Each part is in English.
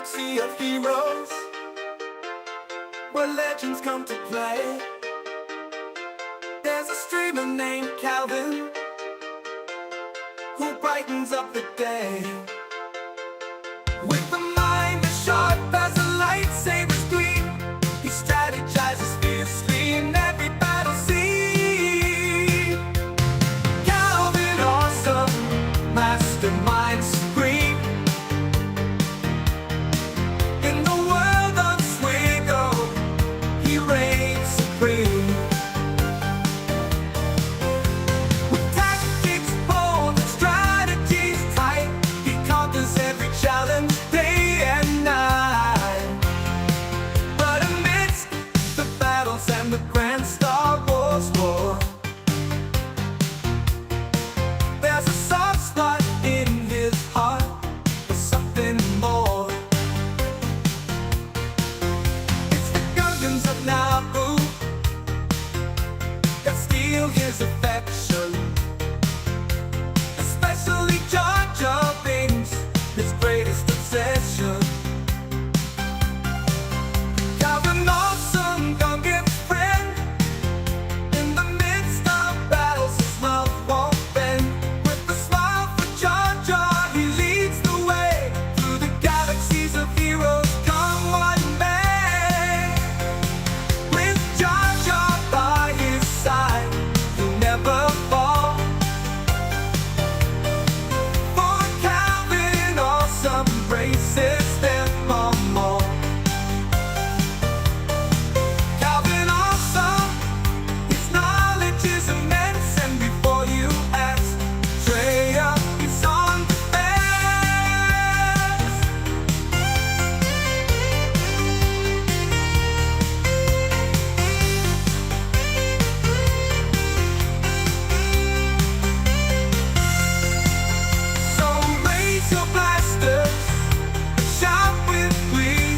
galaxy of heroes, where legends come to play. There's a streamer named Calvin, who brightens up the day. With a mind as sharp as a lightsaber's gleam, he strategizes fiercely in every battle scene. Calvin, awesome, mastermind supreme. In the world of Swigo, he reigns supreme. With tactics bold and strategies tight, he conquers every challenge day and night. But amidst the battles and the grand Star Wars war, there's a soft spot in his heart for something more. It's the Gungans of Naboo that steal his affection, especially Jar Jar Binks, his greatest obsession. Calvin, awesome Gungan friend, in the midst of battles his love won't bend. With a smile for Jar Jar, he leads the way through the galaxies of heroes, come what may. With Jar Jar by his side, he'll never fall. For Calvin, awesome embraces them all more. Calvin, awesome, his knowledge is immense, and before you ask, Traya, he's on the fence. So raise your blasters, shout with glee,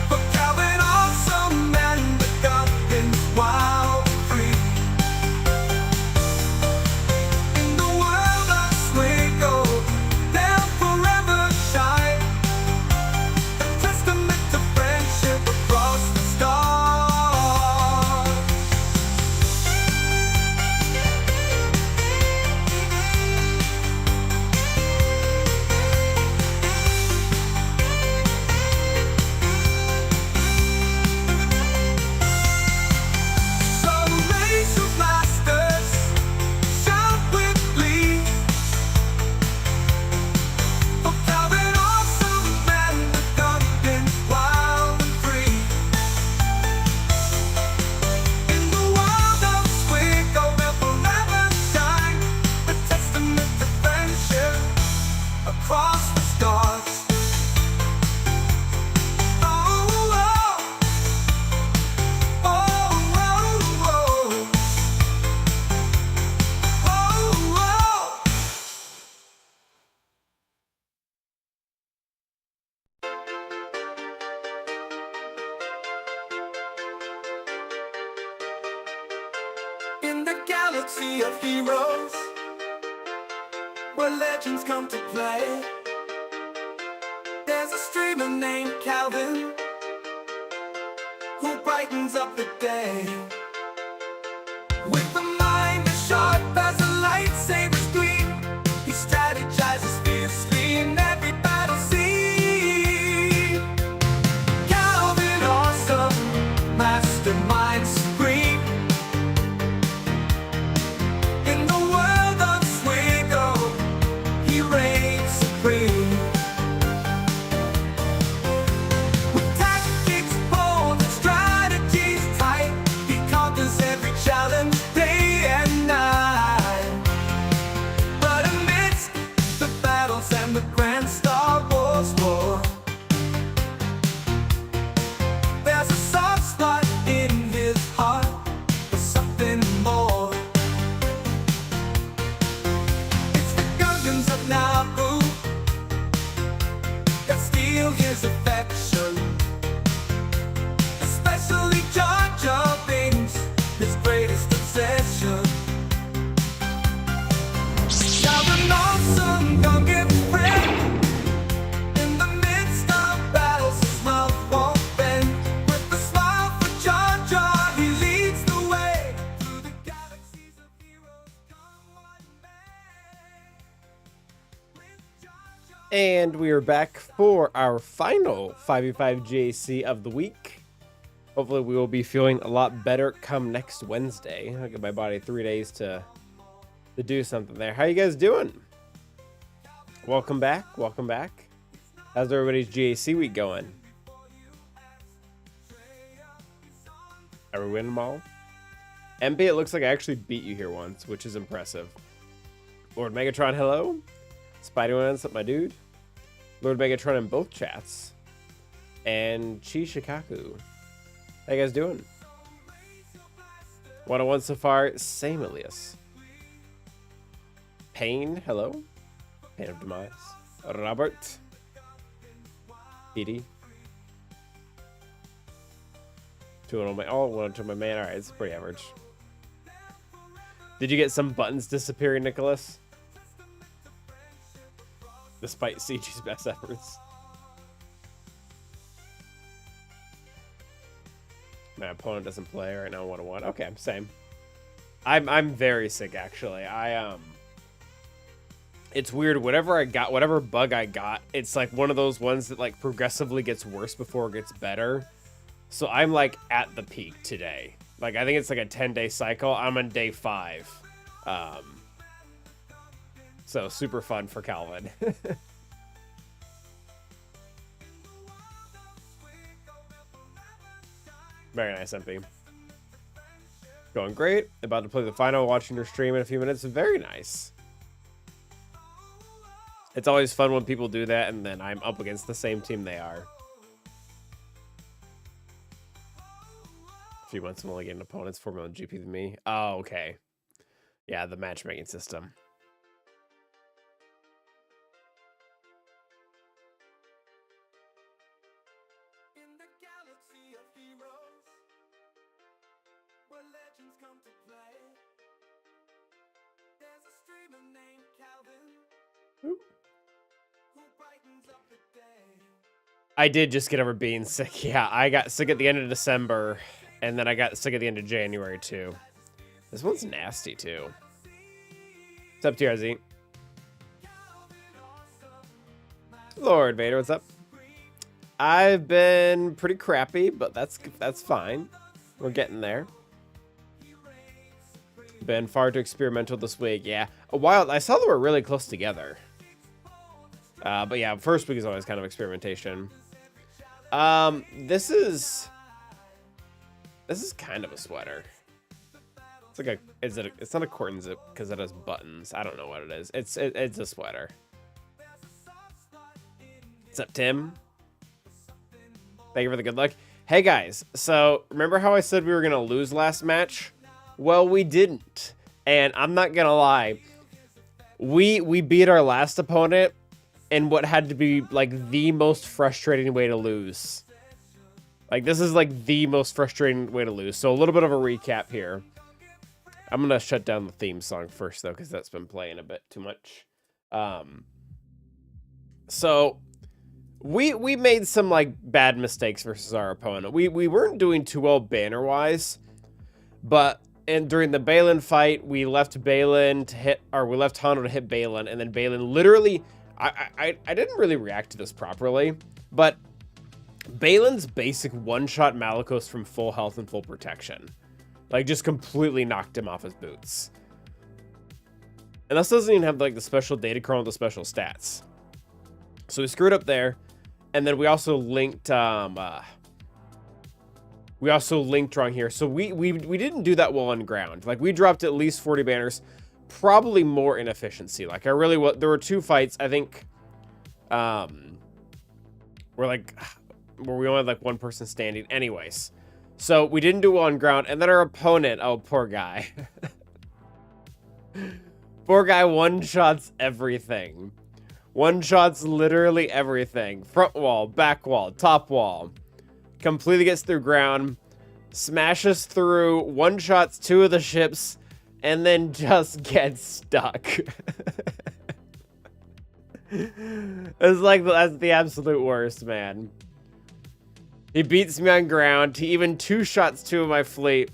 for Calvin, awesome, and the Gungans wild and free. In the world of Swigo, they'll forever shine, a testament to friendship across the stars. So raise your blasters, shout with glee, for Calvin, awesome, and the Gungans wild and free. In the world of Swigo, they'll forever shine, a testament to friendship across the stars. Oh, oh, oh, oh, oh, oh, oh. In the galaxy of heroes, where legends come to play, there's a streamer named Calvin, who brightens up the day. With a mind as sharp as a lightsaber's gleam, he strategizes fiercely in every battle scene. Calvin, awesome, mastermind supreme. In the world of Swigo, he reigns supreme. With tactics bold and strategies tight, he conquers every challenge day and night. But amidst the battles and the grand Star Wars war, there's a soft spot in his heart for something more. It's the Gungans of Naboo that steal his affection, especially Jar Jar Binks, his greatest obsession. Calvin, awesome Gungan friend, And we are back for our final 5v5 GAC of the week. Hopefully we will be feeling a lot better come next Wednesday. I'll give my body 3 days to do something there. How you guys doing? Welcome back. Welcome back. How's everybody's GAC week going? Are we winning them all? MP, it looks like I actually beat you here once, which is impressive. Lord Megatron, hello. Spider-Man, what's up, my dude? Lord Megatron in both chats. And Chi Shikaku. How you guys doing? 101 so far. Same alias. Pain, hello. Pain of Demise. Robert. Edie. 2-1 my, oh, 1 to my man. Alright, it's pretty average. Did you get some buttons disappearing, Nicholas? Despite CG's best efforts. My opponent doesn't play right now 1-1. Okay, same. I'm very sick actually. It's weird, whatever bug I got, it's like one of those ones that like progressively gets worse before it gets better. So I'm like at the peak today. Like I think it's like a 10-day cycle. I'm on day 5. So super fun for Calvin. Very nice, MP. Going great. About to play the final, watching your stream in a few minutes. Very nice. It's always fun when people do that, and then I'm up against the same team they are. A few months, I'm only getting opponents 4 million GP than me. Oh, okay. Yeah, the matchmaking system. I did just get over being sick. Yeah, I got sick at the end of December, and then I got sick at the end of January, too. This one's nasty, too. What's up, TRZ? Lord Vader, what's up? I've been pretty crappy, but that's fine. We're getting there. Been far too experimental this week. Yeah, a while. I saw that we're really close together. But yeah, first week is always kind of experimentation. This is kind of a sweater. It's like it's not a cotton zip because it has buttons. I don't know what it is. It's a sweater. What's up, Tim? Thank you for the good luck. Hey guys, so remember how I said we were gonna lose last match? Well, we didn't, and I'm not gonna lie. We beat our last opponent in what had to be like the most frustrating way to lose. Like this is like the most frustrating way to lose. So a little bit of a recap here. I'm gonna shut down the theme song first though, because that's been playing a bit too much. So we made some like bad mistakes versus our opponent. We weren't doing too well banner wise, but during the Balin fight, we left Balin to hit, or we left Hondo to hit Balin, and then Balin literally. I didn't really react to this properly, but Balin's basic one-shot Malicos from full health and full protection. Like, just completely knocked him off his boots. And this doesn't even have, like, the special data card with the special stats. So we screwed up there, and then we also linked, wrong here. So we didn't do that well on ground. Like, we dropped at least 40 banners. Probably more inefficiency. Like there were 2 fights, I think, where we only had like 1 person standing. Anyways, so we didn't do well on ground, and then our opponent, oh poor guy, poor guy one-shots everything. One-shots literally everything. Front wall, back wall, top wall. Completely gets through ground, smashes through, one-shots 2 of the ships, and then just gets stuck. It's like, that's the absolute worst, man. He beats me on ground. He even 2-shots 2 of my fleet.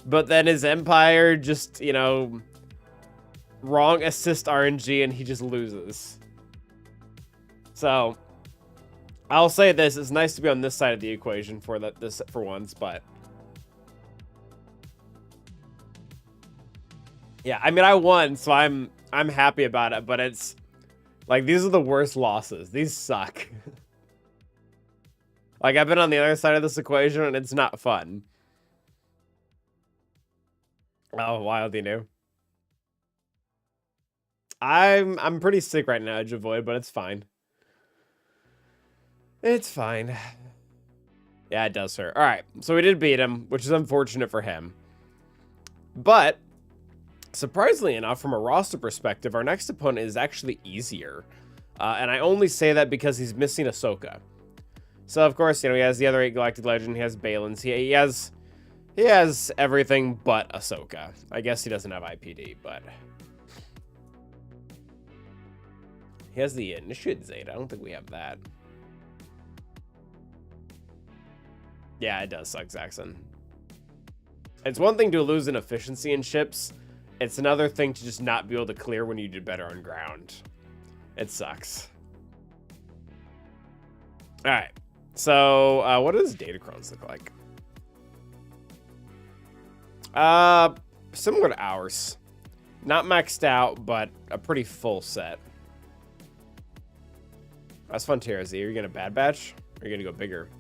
But then his Empire just, you know, wrong assist RNG and he just loses. So, I'll say this: it's nice to be on this side of the equation for this for once, but yeah, I mean, I won, so I'm happy about it. But it's like these are the worst losses. These suck. Like I've been on the other side of this equation, and it's not fun. Oh, wild, you know. I'm pretty sick right now, Javoid, but it's fine. It's fine. Yeah, it does hurt. All right, so we did beat him, which is unfortunate for him. But surprisingly enough, from a roster perspective, our next opponent is actually easier. And I only say that because he's missing Ahsoka. So, of course, you know, he has the other 8 Galactic Legend. He has Balin's. He has everything but Ahsoka. I guess he doesn't have IPD, but he has the Initiate Zeta. I don't think we have that. Yeah, it does suck, Zaxxon. It's one thing to lose in efficiency in ships. It's another thing to just not be able to clear when you do better on ground. It sucks. All right. So, what does Datacrons look like? Similar to ours. Not maxed out, but a pretty full set. That's fun, TRZ. Are you gonna bad batch? Or are you gonna go bigger?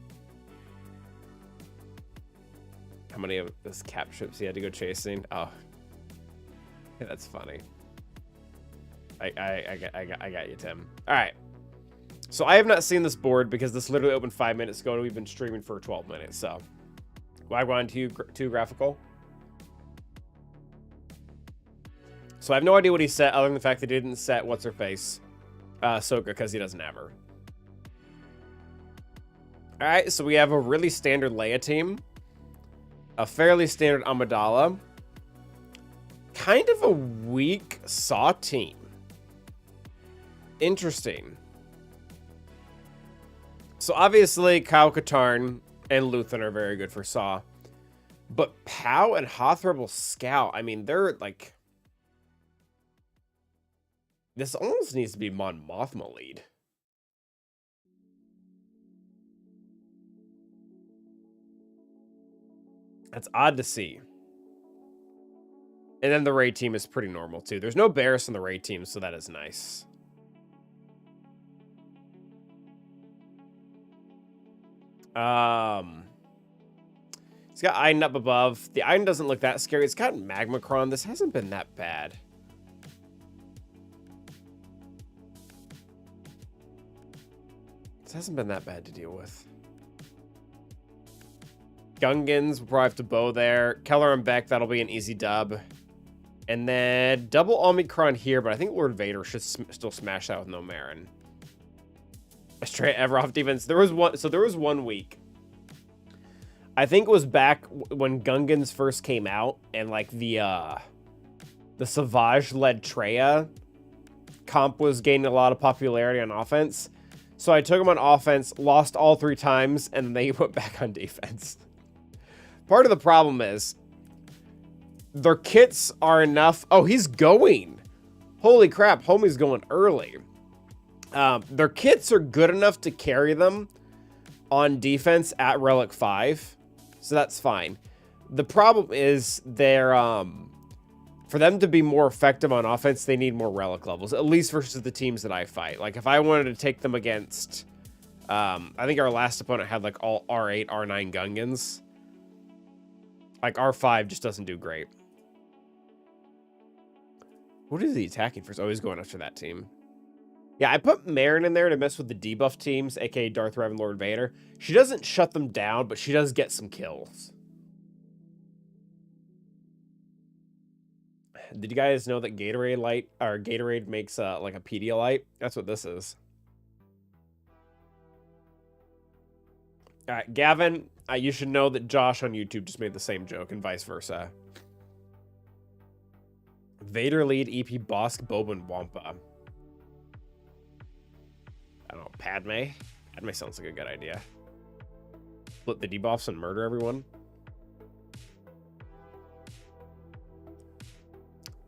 How many of this cap ships he had to go chasing? Oh, yeah, that's funny. I got you, Tim. All right. So I have not seen this board because this literally opened 5 minutes ago and we've been streaming for 12 minutes. So Wagwan to graphical. So I have no idea what he set other than the fact that he didn't set what's her face, Ahsoka, because he doesn't have her. All right, so we have a really standard Leia team, a fairly standard Amidala, kind of a weak Saw team. Interesting. So obviously Kyle Katarn and Luthen are very good for Saw, but Pow and Hoth Rebel Scout, I mean, they're like, this almost needs to be Mon Mothma lead. That's odd to see. And then the raid team is pretty normal too. There's no Barriss on the raid team, so that is nice. It's got Iden up above. The Iden doesn't look that scary. It's got Magmacron. This hasn't been that bad. This hasn't been that bad to deal with. Gungans, we'll probably have to bow there. Keller and Beck, that'll be an easy dub. And then double Omicron here, but I think Lord Vader should still smash that with no Marin. A straight ever off defense. There was one week. I think it was back when Gungans first came out, and like the Savage-led Traya comp was gaining a lot of popularity on offense. So I took him on offense, lost all 3 times, and then they went back on defense. Part of the problem is their kits are enough. Oh, he's going. Holy crap, homie's going early. Their kits are good enough to carry them on defense at Relic 5. So that's fine. The problem is they're for them to be more effective on offense, they need more Relic levels, at least versus the teams that I fight. Like if I wanted to take them against I think our last opponent had like all R8, R9 Gungans. Like R5 just doesn't do great. What is he attacking first? Oh, he's going after that team. Yeah, I put Marin in there to mess with the debuff teams, aka Darth Revan, Lord Vader. She doesn't shut them down, but she does get some kills. Did you guys know that Gatorade Light or Gatorade makes like a Pedialyte? That's what this is. All right, Gavin, you should know that Josh on YouTube just made the same joke and vice versa. Vader lead EP Bosk, Boban, Wampa. I don't know, Padme? Padme sounds like a good idea. Split the debuffs and murder everyone.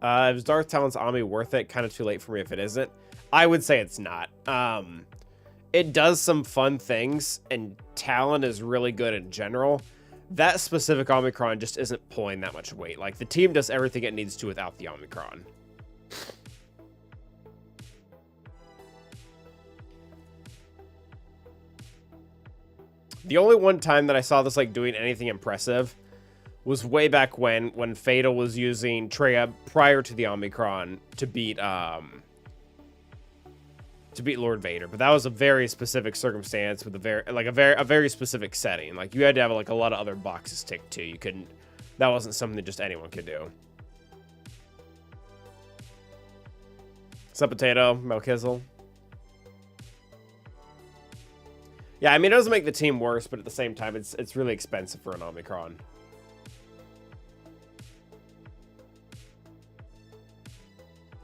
Is Darth Talon's Ami worth it? Kind of too late for me if it isn't. I would say it's not. it does some fun things, and Talon is really good in general. That specific Omicron just isn't pulling that much weight. Like, the team does everything it needs to without the Omicron. The only one time that I saw this, like, doing anything impressive was way back when Fatal was using Traya prior to the Omicron to beat Lord Vader. But that was a very specific circumstance with a very specific setting. Like, you had to have like a lot of other boxes ticked too. You couldn't. That wasn't something that just anyone could do. Sup, Potato, Melkizzle. Yeah, I mean, it doesn't make the team worse, but at the same time, it's really expensive for an Omicron.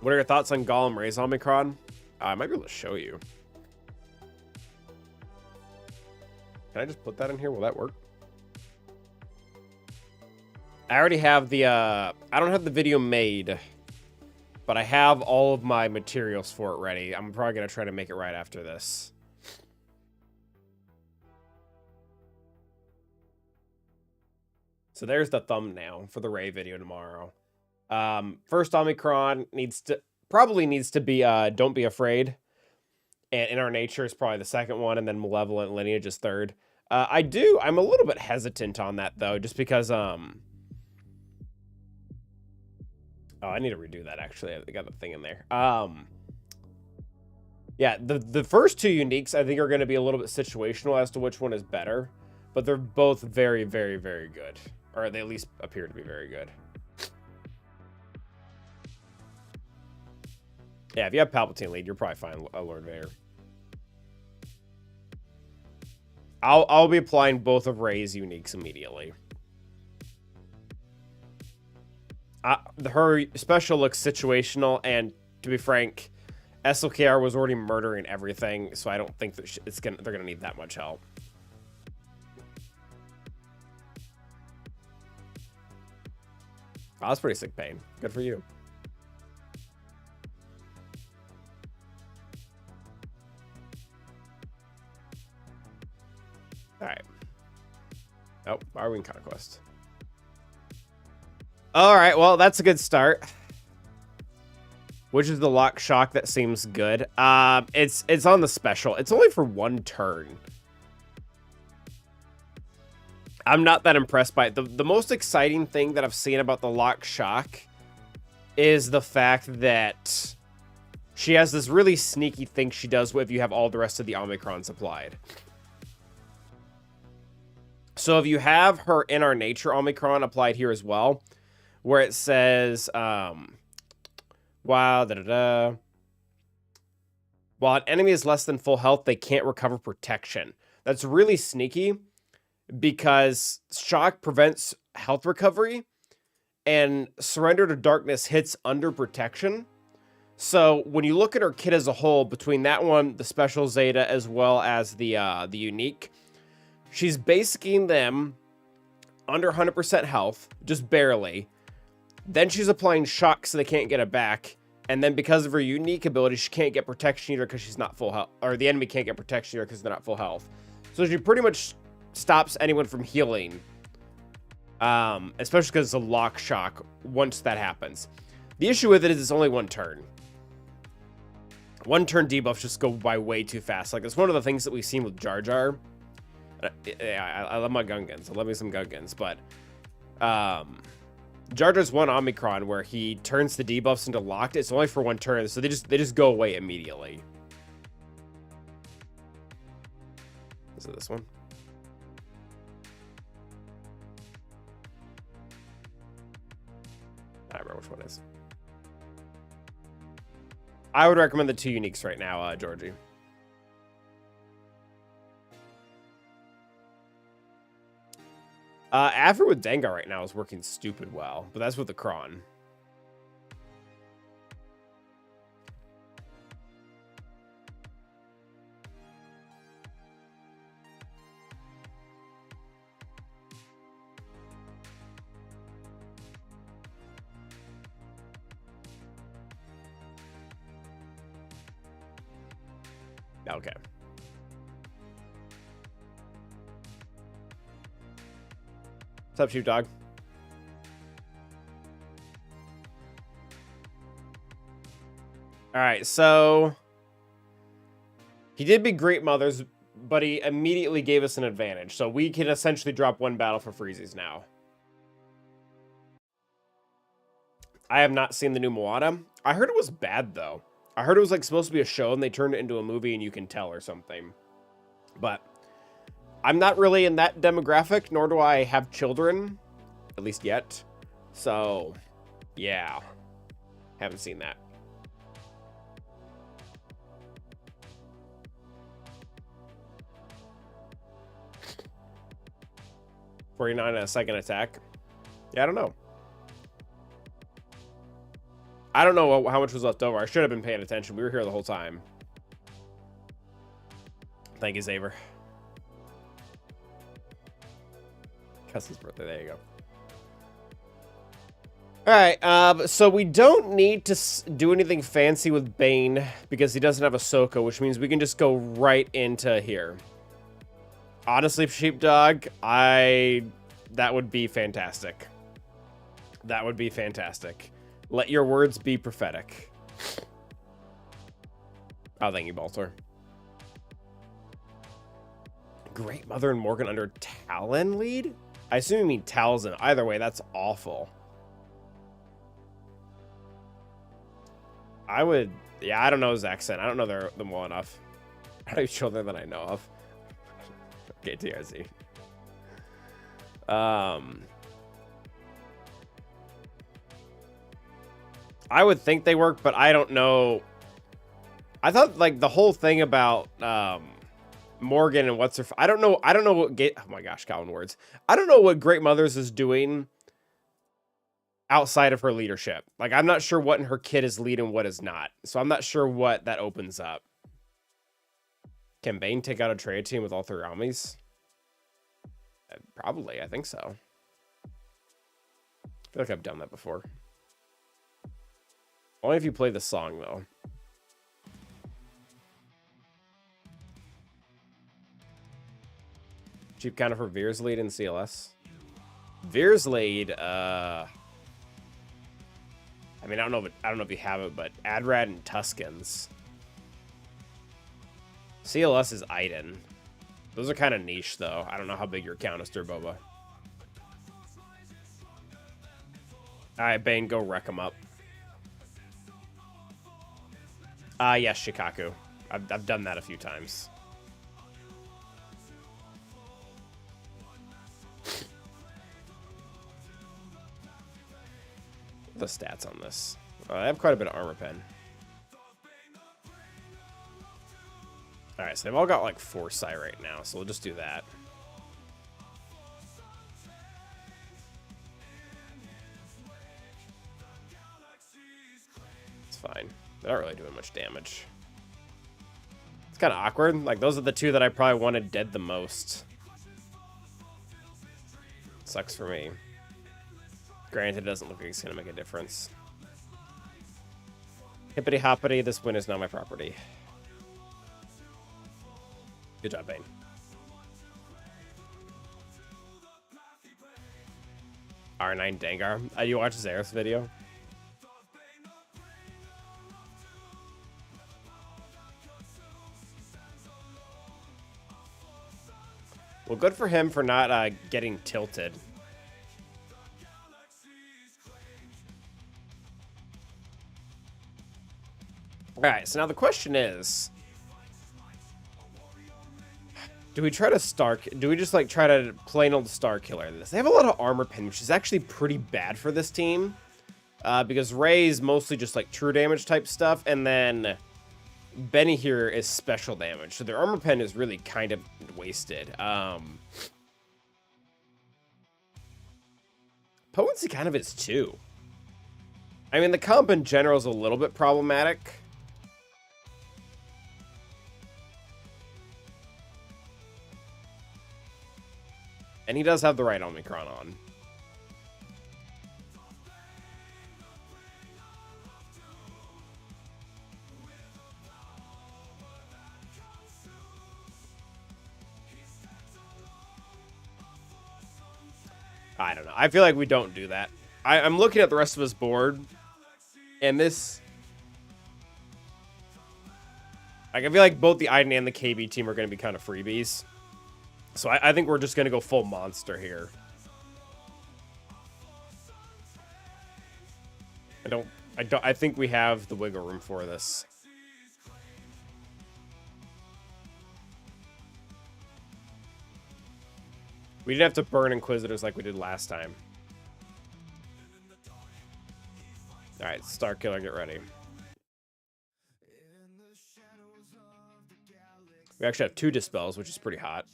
What are your thoughts on Gollum Ray's Omicron? I might be able to show you. Can I just put that in here? Will that work? I already have the, I don't have the video made, but I have all of my materials for it ready. I'm probably going to try to make it right after this. So there's the thumbnail for the Ray video tomorrow. First Omicron probably needs to be Don't Be Afraid. And In Our Nature is probably the second one, and then Malevolent Lineage is third. I'm a little bit hesitant on that though, just because oh, I need to redo that actually. I got the thing in there. Yeah, the first two uniques I think are going to be a little bit situational as to which one is better, but they're both very, very, very good. Or they at least appear to be very good. Yeah, if you have Palpatine lead, you're probably fine, Lord Vader. I'll be applying both of Rey's uniques immediately. Her special looks situational, and to be frank, SLKR was already murdering everything, so I don't think that they're gonna need that much help. Oh, that's pretty sick, Pain. Good for you. Alright. Oh, Arwing Conquest. Alright, well, that's a good start. Which is the Lock Shock that seems good? It's on the special. It's only for one turn. I'm not that impressed by it. The most exciting thing that I've seen about the Lock Shock is the fact that she has this really sneaky thing she does if you have all the rest of the Omicrons applied. So if you have her In Our Nature Omicron applied here as well, where it says, while an enemy is less than full health, they can't recover protection. That's really sneaky, because Shock prevents health recovery, and Surrender to Darkness hits under protection. So when you look at her kit as a whole, between that one, the special Zeta, as well as the unique, she's basing them under 100% health, just barely. Then she's applying Shock so they can't get it back. And then because of her unique ability, she can't get protection either because she's not full health. Or the enemy can't get protection either because they're not full health. So she pretty much stops anyone from healing. Especially because it's a Lock Shock once that happens. The issue with it is it's only one turn. One turn debuffs just go by way too fast. Like, it's one of the things that we've seen with Jar Jar. I love my Gungans. I love me some Gungans. But Jar Jar's one Omicron where he turns the debuffs into locked. It's only for one turn, so they just go away immediately. Is it this one? I don't remember which one it is. I would recommend the two uniques right now, Georgie. Aphra with Dengar right now is working stupid well, but that's with the Kron. Okay. What's up, sheepdog? All right, so he did beat Great Mothers, but he immediately gave us an advantage. So we can essentially drop one battle for freezies now. I have not seen the new Moana. I heard it was bad, though. I heard it was like supposed to be a show, and they turned it into a movie, and you can tell or something. But I'm not really in that demographic, nor do I have children, at least yet. So, yeah. Haven't seen that. $49 a second attack. Yeah, I don't know. I don't know how much was left over. I should have been paying attention. We were here the whole time. Thank you, Xaver. Custom's birthday. There you go. All right. So we don't need to do anything fancy with Bane because he doesn't have Ahsoka, which means we can just go right into here. Honestly, Sheepdog, that would be fantastic. That would be fantastic. Let your words be prophetic. Oh, thank you, Baltor. Great Mother and Morgan under Talon lead? I assume you mean Talzin. Either way, that's awful. Yeah, I don't know his accent. I don't know them well enough. I have children that I know of. Okay, TRC. I would think they work, but I don't know. I thought like the whole thing about Morgan and what's her. I don't know what. Oh my gosh, Calvin words. I don't know what Great Mothers is doing outside of her leadership. Like I'm not sure what in her kid is lead and what is not. So I'm not sure what that opens up. Can Bane take out a trade team with all three armies? Probably, I think so. I feel like I've done that before. Only if you play the song, though. Cheap counter for Veer's lead in CLS. Veer's lead, I mean, I don't know if you have it, but Adrad and Tuskens. CLS is Iden. Those are kind of niche, though. I don't know how big your account is, Boba. Alright, Bane, go wreck him up. Yes, Shikaku. I've done that a few times. The stats on this. I have quite a bit of armor pen. Alright, so they've all got like Foresight right now, so we'll just do that. It's fine. They're not really doing much damage. It's kind of awkward. Like, those are the two that I probably wanted dead the most. Sucks for me. Granted, it doesn't look like it's going to make a difference. Hippity hoppity, this win is now my property. Good job, Bane. R9 Dengar. You watch Xerath's video? Well, good for him for not getting tilted. Alright, so now the question is... Do we try to do we just like try to plain old Star Killer this? They have a lot of armor pen, which is actually pretty bad for this team. Because Rey's mostly just like true damage type stuff, and then Benny here is special damage. So their armor pen is really kind of wasted. Potency kind of is too. I mean, the comp in general is a little bit problematic. And he does have the right Omicron on. I don't know. I feel like we don't do that. I'm looking at the rest of his board, and this... Like, I feel like both the Iden and the KB team are going to be kind of freebies. So I think we're just going to go full monster here. I think we have the wiggle room for this. We didn't have to burn Inquisitors like we did last time. Alright, Starkiller, get ready. We actually have 2 Dispels, which is pretty hot.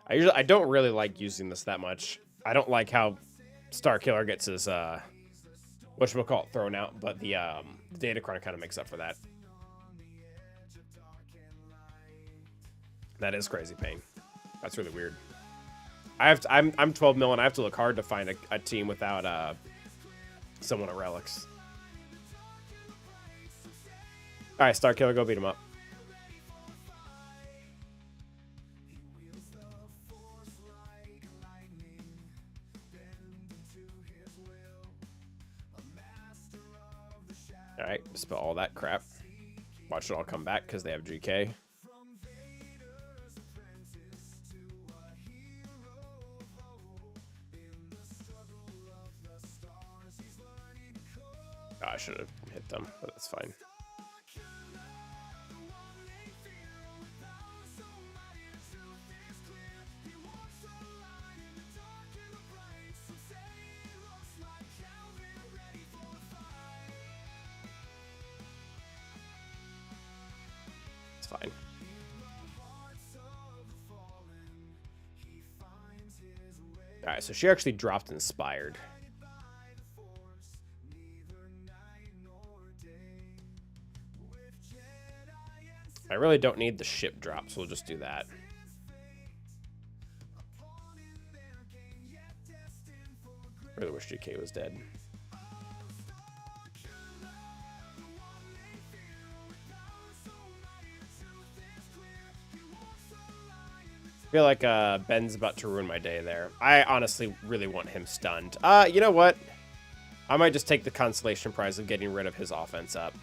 I don't really like using this that much. I don't like how Starkiller gets his whatchamacallit thrown out, but the Datacron kind of makes up for that. That is crazy pain. That's really weird. I'm 12 mil and I have to look hard to find a team without someone at Relics. All right, Starkiller, go beat him up. All right, dispel all that crap. Watch it all come back because they have GK. Oh, I should have hit them, but that's fine. It's fine. Alright, so she actually dropped Inspired. I really don't need the ship drop, so we'll just do that. Really wish GK was dead. I feel like Ben's about to ruin my day there. I honestly really want him stunned. You know what? I might just take the consolation prize of getting rid of his offense up.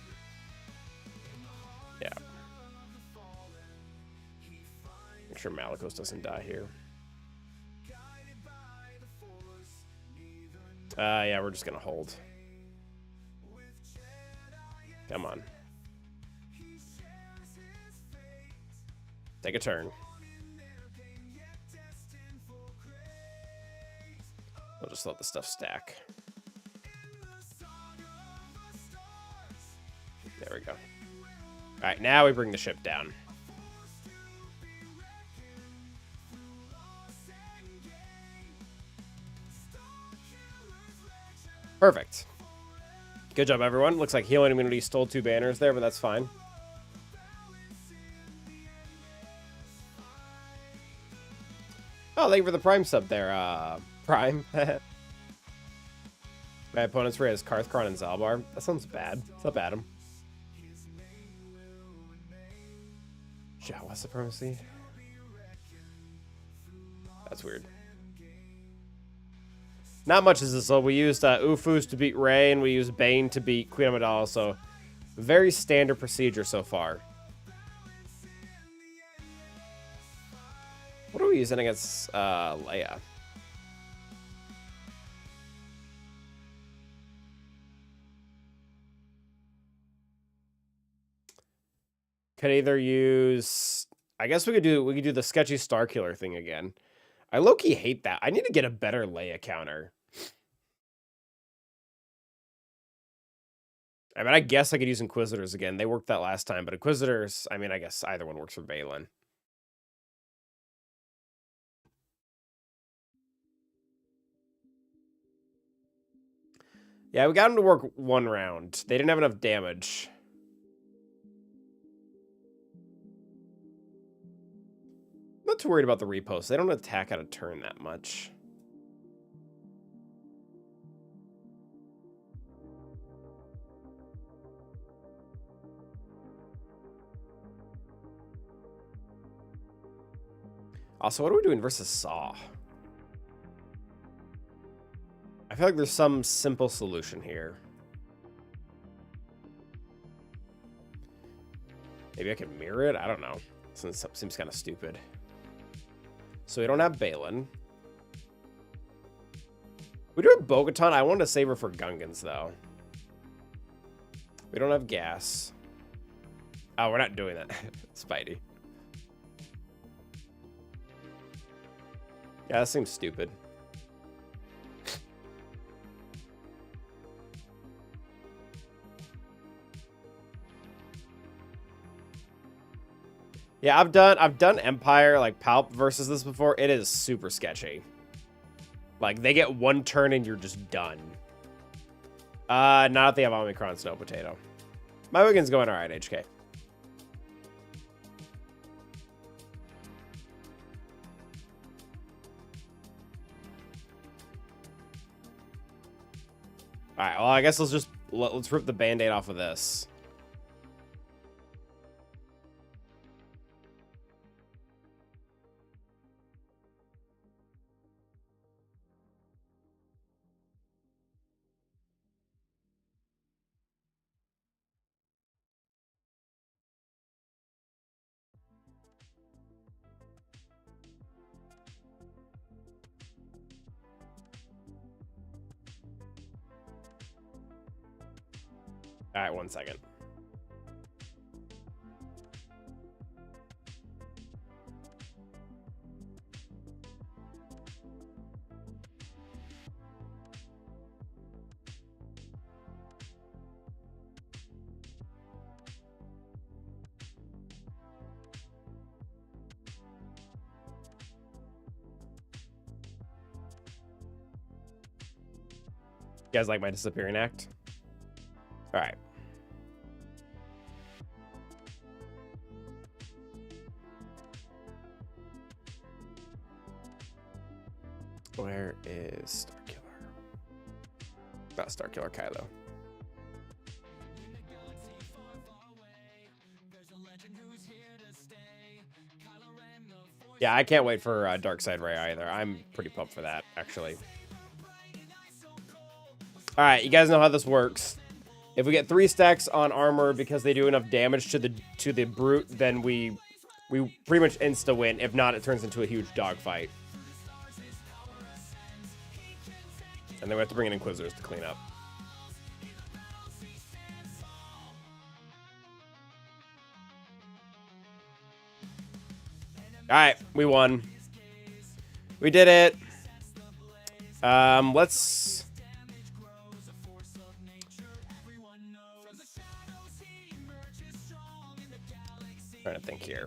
Yeah. Make sure Malicos doesn't die here. Yeah, we're just gonna hold. Come on. Take a turn. We'll just let the stuff stack. There we go. All right, now we bring the ship down. Perfect. Good job, everyone. Looks like Healing Immunity stole 2 banners there, but that's fine. Oh, thank you for the Prime sub there, Prime. My opponent's raid is Karthkron and Zalbar. That sounds bad. What's up, Adam? Jawa Supremacy? That's weird. Not much is this, so we used Ufus to beat Ray, and we used Bane to beat Queen Amidala, so very standard procedure so far. What are we using against Leia? Could either use... I guess we could do the sketchy Starkiller thing again. I low-key hate that. I need to get a better Leia counter. I mean, I guess I could use Inquisitors again. They worked that last time, but Inquisitors, I mean, I guess either one works for Balin. Yeah, we got them to work 1 round. They didn't have enough damage. I'm not too worried about the repost. They don't attack out of turn that much. Also, what are we doing versus Saw? I feel like there's some simple solution here. Maybe I can mirror it? I don't know. Seems kind of stupid. So we don't have Balin. We do have Bo-Katan. I wanted to save her for Gungans, though. We don't have gas. Oh, we're not doing that. Spidey. Yeah, that seems stupid. Yeah, I've done Empire, like, Palp versus this before. It is super sketchy. Like, they get one turn and you're just done. Not if they have Omicron Snow Potato. My Wigan's going alright, HK. Alright, well, I guess let's rip the Band-Aid off of this. Alright, 1 second. You guys like my disappearing act? Alright. Where is Starkiller? Not Starkiller, Kylo. Yeah, I can't wait for Darkseid Ray either. I'm pretty pumped for that, actually. Alright, you guys know how this works. If we get 3 stacks on armor because they do enough damage to the brute, then we pretty much insta-win. If not, it turns into a huge dogfight. And then we have to bring in Inquisitors to clean up. Alright, we won. We did it. Let's... trying to think here.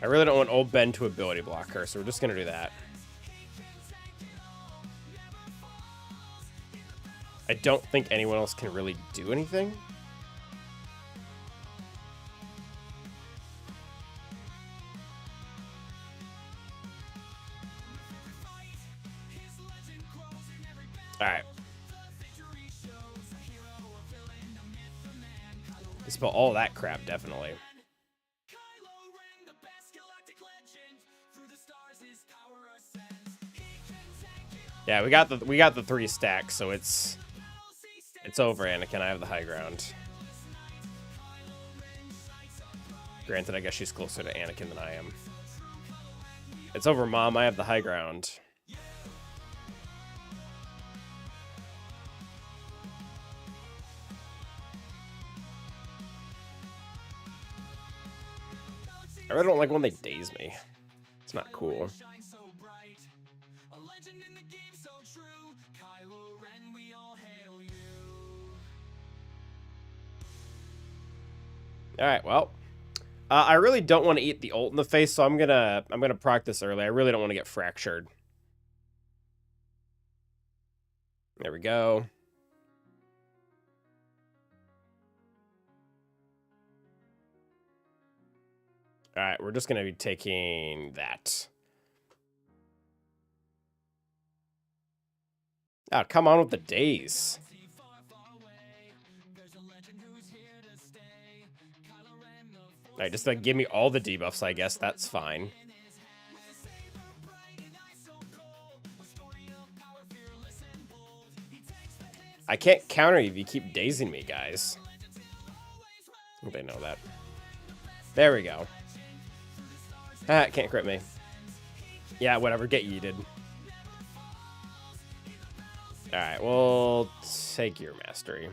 I really don't want old Ben to ability block her, so we're just gonna do that. I don't think anyone else can really do anything. Alright. Dispel all that crap, definitely. Yeah, we got the 3 stacks, so it's over, Anakin. I have the high ground. Granted, I guess she's closer to Anakin than I am. It's over, Mom. I have the high ground. I really don't like when they daze me. It's not cool. All right, well, I really don't want to eat the ult in the face, so I'm gonna practice early. I really don't want to get fractured. There we go. All right, we're just gonna be taking that. Oh, come on with the daze. Alright, just like give me all the debuffs, I guess. That's fine. I can't counter you if you keep dazing me, guys. I think they know that. There we go. Ah, can't crit me. Yeah, whatever. Get yeeted. Alright, we'll take your mastery.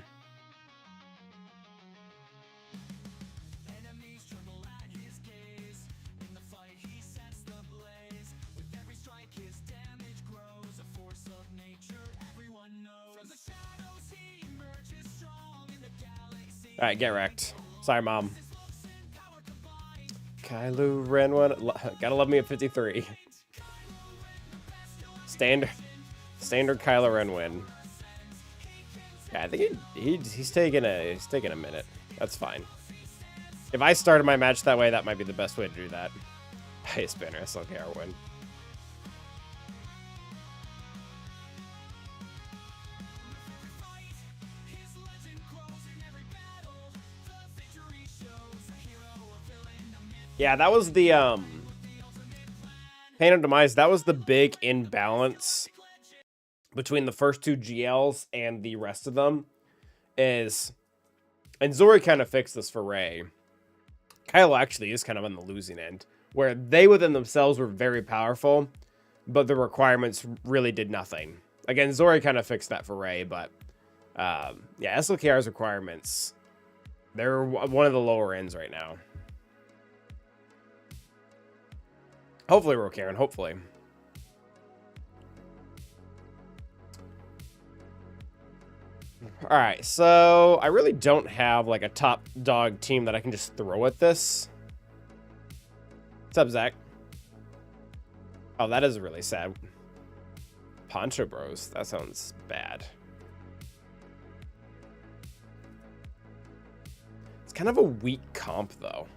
Alright, get wrecked. Sorry, Mom. Kylo Ren one. Gotta love me at 53. Standard Kylo Ren win. Yeah, I think he's taking a minute. That's fine. If I started my match that way, that might be the best way to do that. Highest banner SLKR win. Yeah, that was the Pain of Demise. That was the big imbalance between the first two GLs and the rest of them. And Zori kind of fixed this for Rey. Kylo actually is kind of on the losing end, where they within themselves were very powerful, but the requirements really did nothing. Again, Zori kind of fixed that for Rey, but yeah, SLKR's requirements, they're one of the lower ends right now. Hopefully, Rokaran, hopefully. Alright, so I really don't have like a top dog team that I can just throw at this. What's up, Zach? Oh, that is really sad. Poncho Bros, that sounds bad. It's kind of a weak comp, though.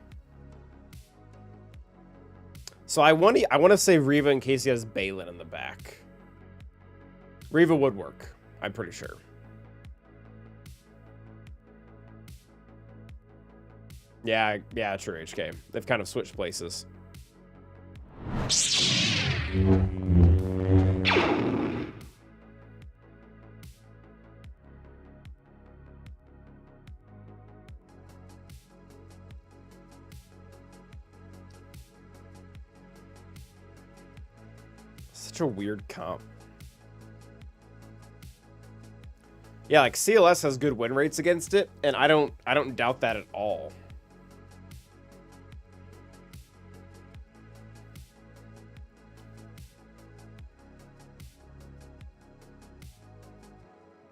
So I want to say Reva in case he has Balin in the back. Reva would work, I'm pretty sure. Yeah, true, HK. They've kind of switched places. Such a weird comp. Yeah, like CLS has good win rates against it, and I don't doubt that at all.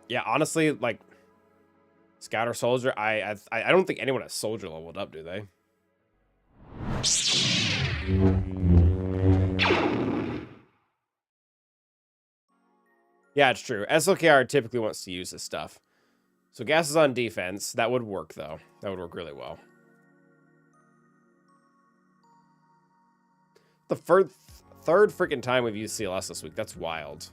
Yeah, honestly, like Scout or Soldier, I don't think anyone has Soldier leveled up, do they? Yeah, it's true. SLKR typically wants to use this stuff. So Gas is on defense. That would work, though. That would work really well. The third freaking time we've used CLS this week. That's wild.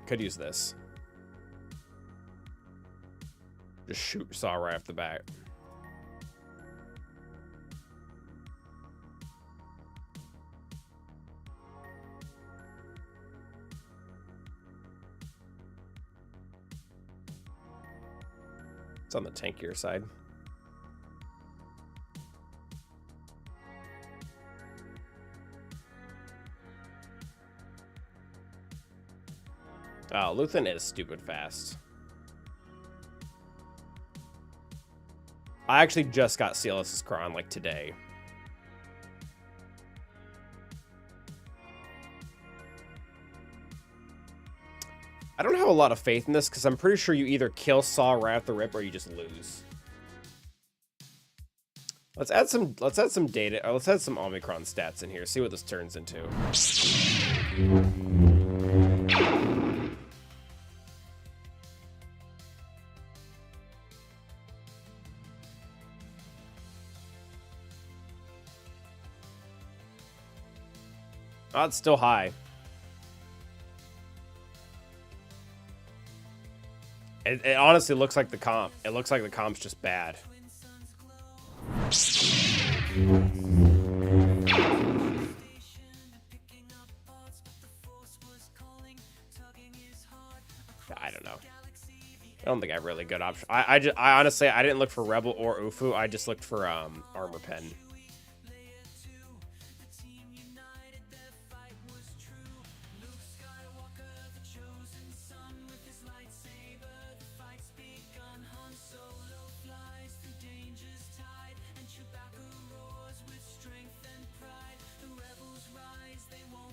Could use this. Just shoot Saw right off the bat. It's on the tankier side. Oh, Luthen is stupid fast. I actually just got CLS's Kron like today. I don't have a lot of faith in this because I'm pretty sure you either kill Saw right off the rip or you just lose. Let's add some data. Let's add some Omicron stats in here. See what this turns into. Oh, it's still high. It honestly looks like the comp. It looks like the comp's just bad. I don't know. I don't think I have really good option. I honestly, I didn't look for Rebel or Ufu. I just looked for Armor Pen.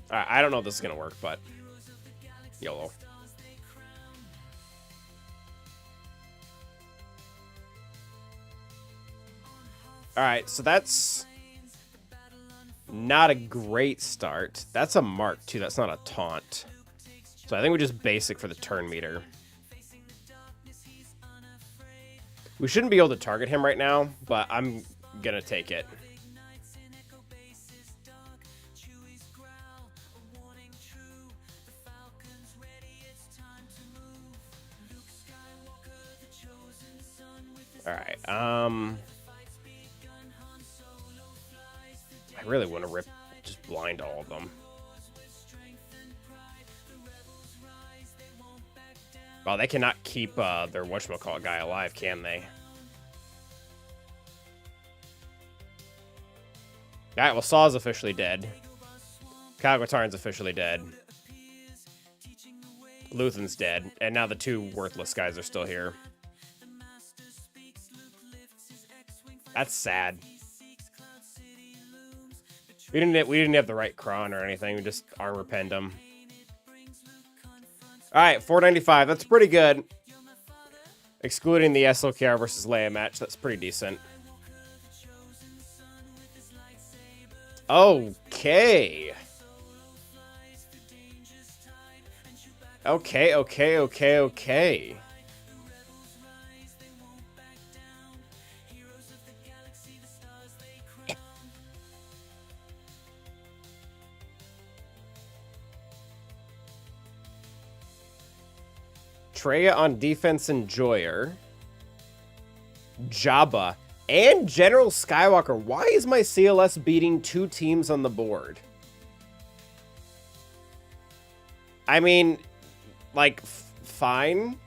Alright, I don't know if this is gonna work, but YOLO. Alright, so that's not a great start. That's a mark, too. That's not a taunt. So I think we just basic for the turn meter. We shouldn't be able to target him right now, but I'm gonna take it. Alright, I really want to just blind all of them. Well, they cannot keep their whatchamacallit guy alive, can they? Alright, well, Saw's officially dead. Kagwatarin's officially dead. Luthen's dead. And now the two worthless guys are still here. That's sad. We didn't have the right cron or anything. We just armor penned them. All right, 495. That's pretty good. Excluding the SLKR versus Leia match, that's pretty decent. Okay. Okay. Traya on defense and Joyer. Jabba. And General Skywalker. Why is my CLS beating two teams on the board? I mean, like, fine.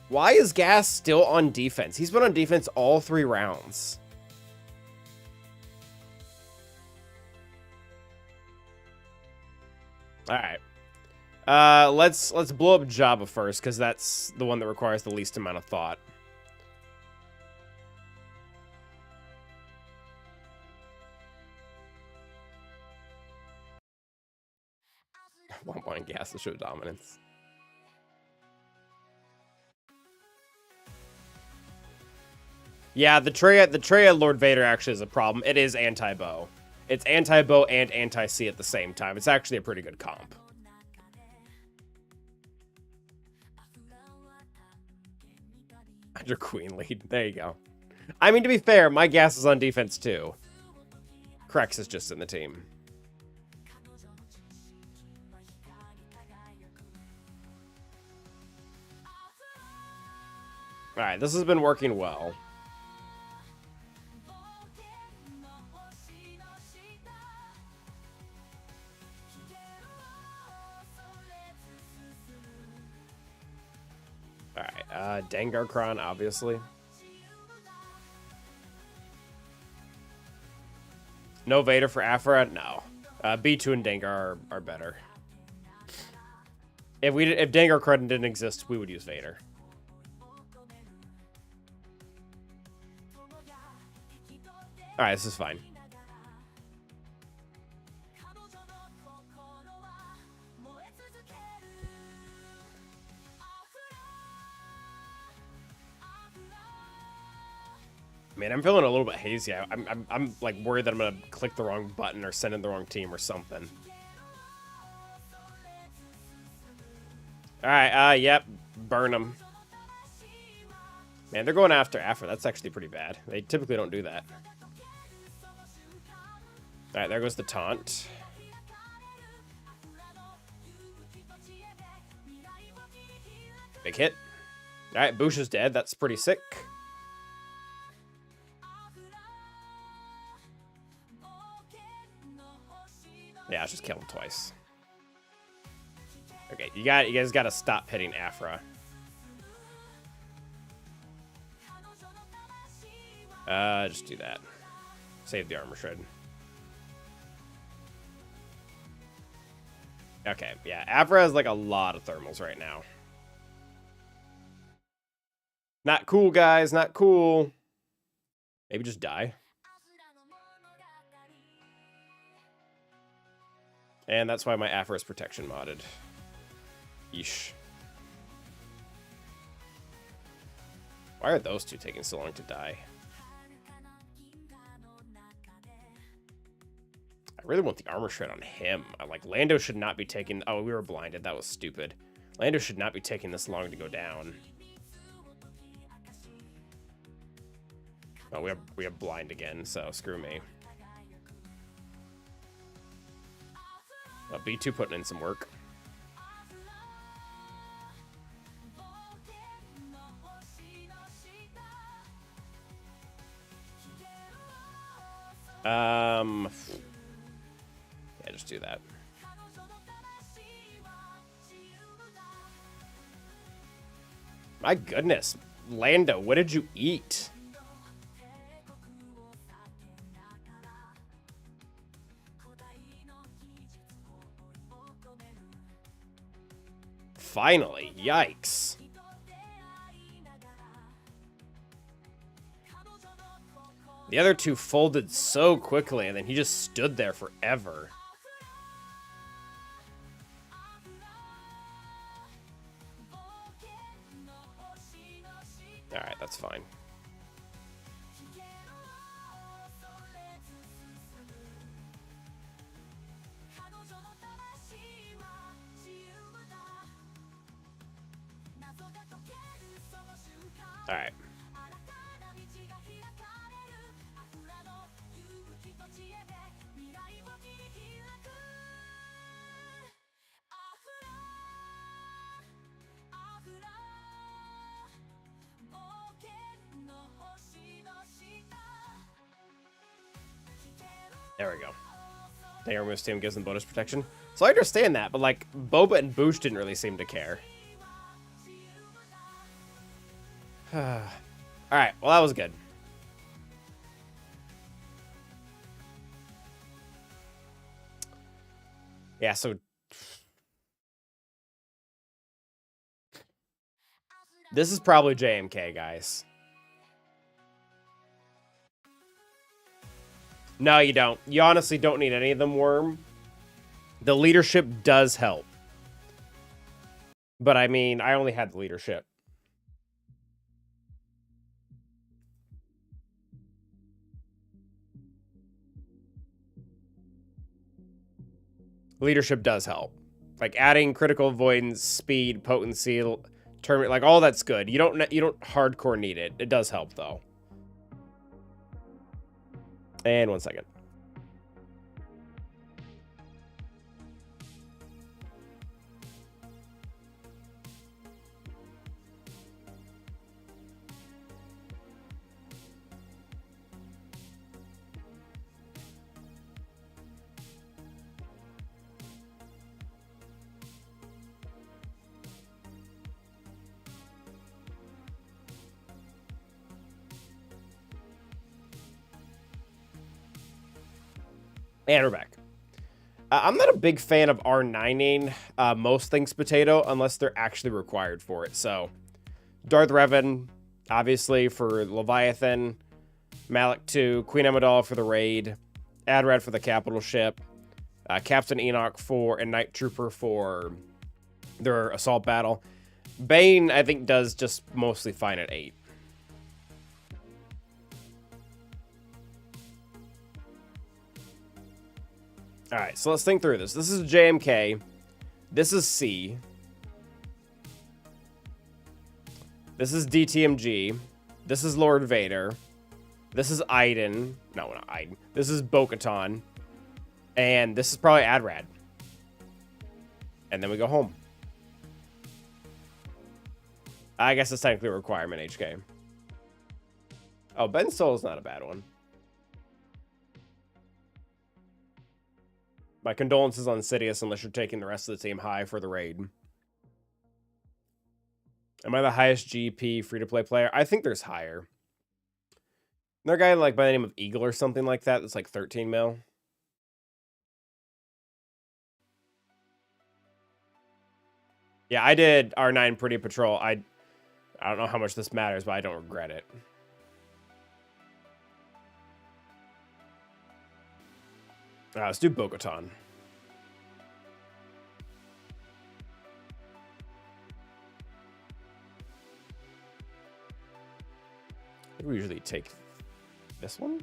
Why is Gas still on defense? He's been on defense all 3 rounds. All right. Let's blow up Jabba first, because that's the one that requires the least amount of thought. One gas to show dominance. Yeah, the Traya Lord Vader actually is a problem. It is anti-bow. It's anti-bow and anti-C at the same time. It's actually a pretty good comp. Under Queen lead. There you go. I mean, to be fair, my gas is on defense too. Krex is just in the team. Alright, this has been working well. Alright, Dengar Kron, obviously. No Vader for Aphra? No. B2 and Dengar are better. If Dengar Kron didn't exist, we would use Vader. Alright, this is fine. Man, I'm feeling a little bit hazy. I'm like worried that I'm gonna click the wrong button or send in the wrong team or something. Alright, yep. Burn them. Man, they're going after Aphra. That's actually pretty bad. They typically don't do that. Alright, there goes the taunt. Big hit. Alright, Bush is dead. That's pretty sick. Yeah, let's just kill him twice. Okay, you guys gotta stop hitting Afra. Just do that. Save the armor shred. Okay, yeah, Afra has like a lot of thermals right now. Not cool, guys, not cool. Maybe just die. And that's why my Afra is protection modded. Yeesh. Why are those two taking so long to die? I really want the armor shred on him. Like, Lando should not be taking... Oh, we were blinded. That was stupid. Lando should not be taking this long to go down. Oh, we have blind again, so screw me. B2 putting in some work. Yeah, just do that. My goodness, Lando, what did you eat? Finally, yikes. The other two folded so quickly, and then he just stood there forever. Alright, that's fine. Alright. There we go. They removes team gives them bonus protection. So I understand that, but like Boba and Boosh didn't really seem to care. Alright, well that was good. Yeah, so this is probably JMK, guys. No, you don't. You honestly don't need any of them, Worm. The leadership does help. But I mean, I only had the leadership. Leadership does help. Like adding critical avoidance, speed, potency, term, like all that's good. You don't hardcore need it. It does help though. And 1 second. And we're back. I'm not a big fan of R9ing most things potato unless they're actually required for it. So, Darth Revan, obviously, for Leviathan, Malak 2, Queen Amidala for the raid, Adrad for the capital ship, Captain Enoch and Night Trooper for their assault battle. Bane, I think, does just mostly fine at 8. Alright, so let's think through this. This is JMK. This is C. This is DTMG. This is Lord Vader. This is Iden. No, not Iden. This is Bo-Katan. And this is probably Adrad. And then we go home. I guess it's technically a requirement, HK. Oh, Ben Soul's not a bad one. My condolences on Sidious unless you're taking the rest of the team high for the raid. Am I the highest GP free-to-play player? I think there's higher. There a guy like by the name of Eagle or something like that that's like 13 mil. Yeah, I did R9 Pretty Patrol. I don't know how much this matters, but I don't regret it. Let's do Bo-Katan. We usually take this one.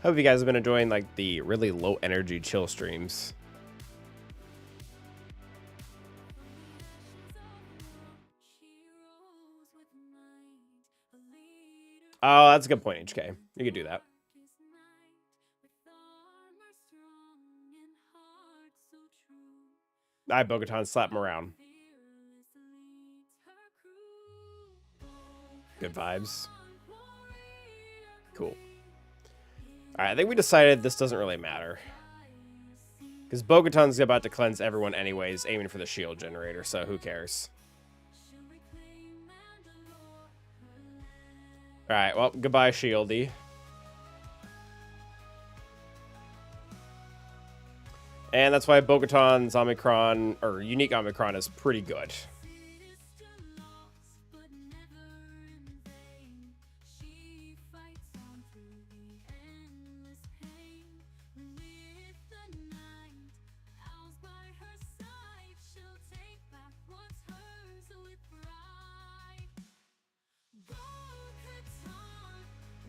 Hope you guys have been enjoying like the really low energy chill streams. Oh, that's a good point, HK. You could do that. I Bo-Katan, slap him around. Good vibes. Cool. Alright, I think we decided this doesn't really matter. Because Bo-Katan's about to cleanse everyone anyways, aiming for the shield generator, so who cares? Alright, well, goodbye, Shieldy. And that's why Bo-Katan's Omicron, or unique Omicron, is pretty good.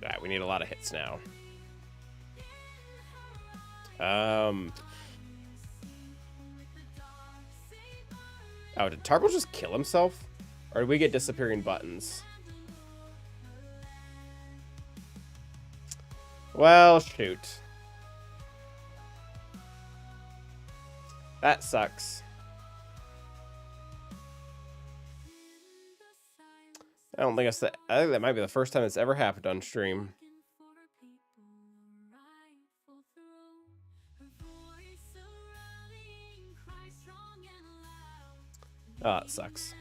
Alright, we need a lot of hits now. Oh, did Tarble just kill himself? Or did we get disappearing buttons? Well, shoot. That sucks. I don't think I think that might be the first time it's ever happened on stream. Oh, it sucks.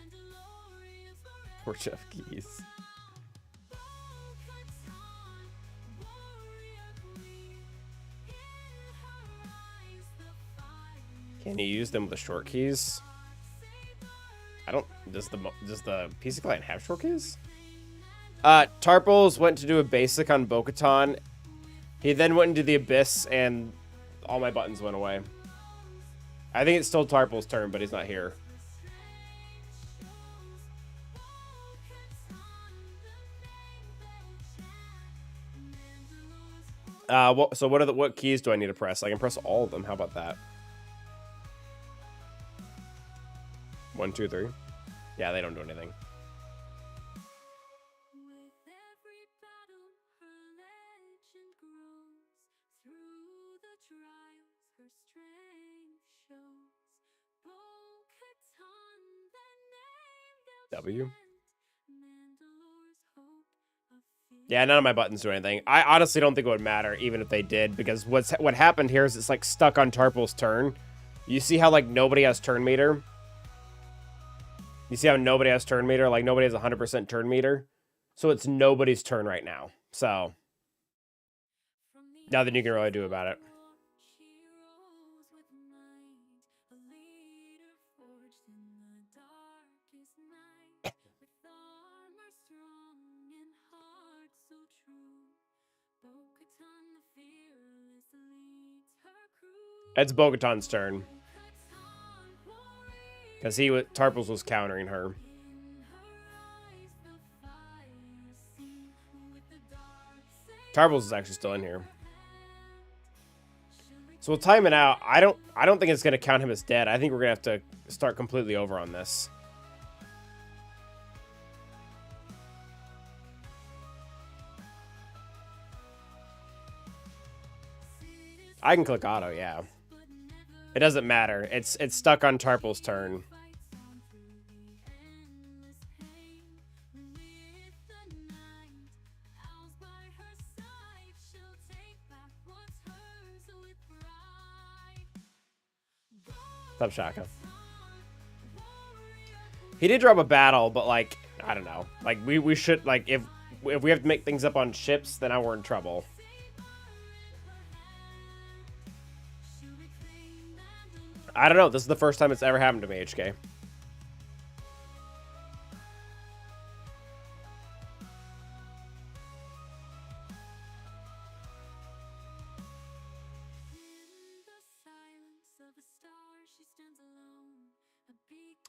Poor Jeff Keys. Can you use them with the short keys? I don't. Does the PC client have short keys? Tarples went to do a basic on Bo-Katan. He then went into the Abyss, and all my buttons went away. I think it's still Tarples' turn, but he's not here. So what keys do I need to press? I can press all of them. How about that? 1, 2, 3. Yeah, they don't do anything. W. Yeah, none of my buttons do anything. I honestly don't think it would matter, even if they did, because what happened here is it's like stuck on Tarple's turn. You see how like nobody has turn meter? You see how nobody has turn meter? Like nobody has 100% turn meter. So it's nobody's turn right now. So nothing you can really do about it. It's Bo-Katan's turn. Because Tarples was countering her. Tarples is actually still in here. So we'll time it out. I don't think it's gonna count him as dead. I think we're gonna have to start completely over on this. I can click auto, yeah. It doesn't matter. It's stuck on Tarple's turn. Stop Shaka. He did drop a battle, but like, I don't know. Like we should like if we have to make things up on ships, then now we're in trouble. I don't know. This is the first time it's ever happened to me, HK.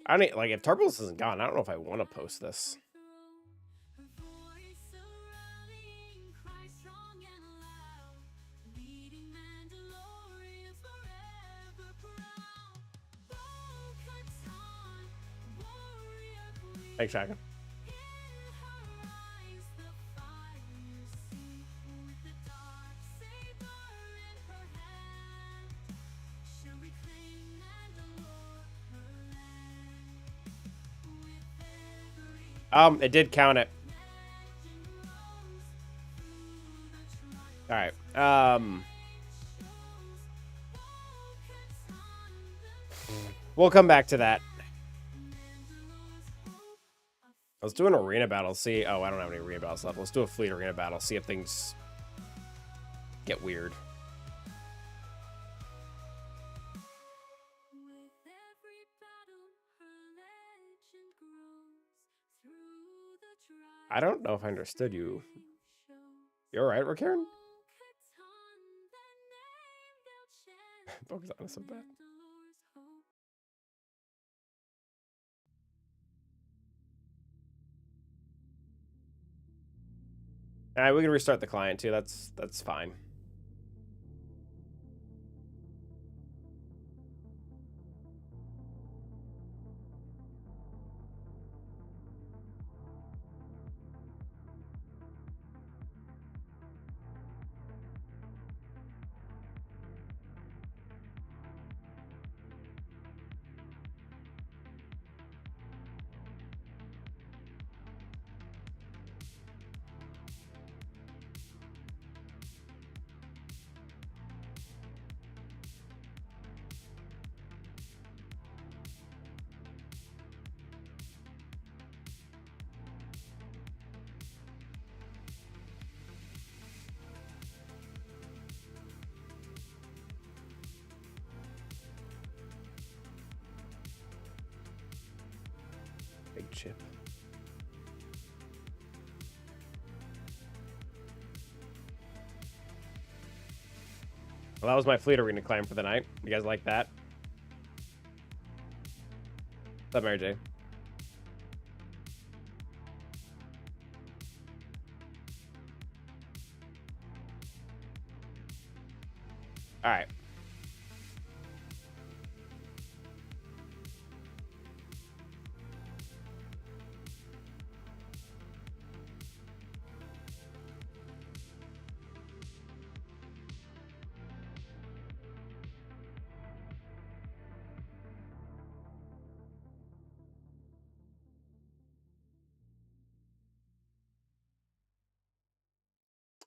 I don't like if Turbulence isn't gone. I don't know if I want to post this. Thanks, Shaka. It did count it. All right. We'll come back to that. Let's do an arena battle. See. Oh, I don't have any arena battles left. Let's do a fleet arena battle. See if things get weird. I don't know if I understood you. You all right, Rakaren? Focus on us so bad. All right, we can restart the client too. That's fine. Big chip. Well, that was my fleet arena climb for the night. You guys like that? What's up, Mary J? All right.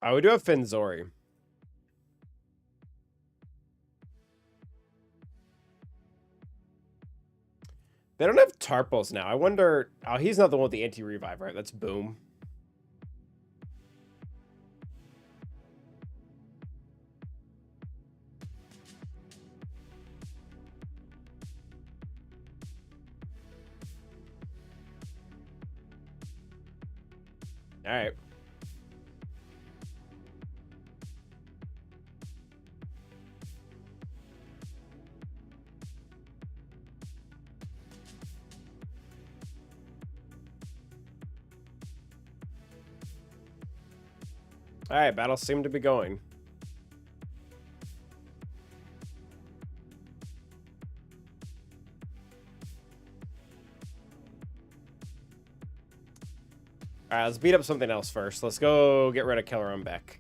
Oh, we do have Finzori. They don't have Tarpos now. I wonder... Oh, he's not the one with the anti-revive, right? That's Boom. All right. All right, battles seem to be going. All right, let's beat up something else first. Let's go get rid of Keller on Beck.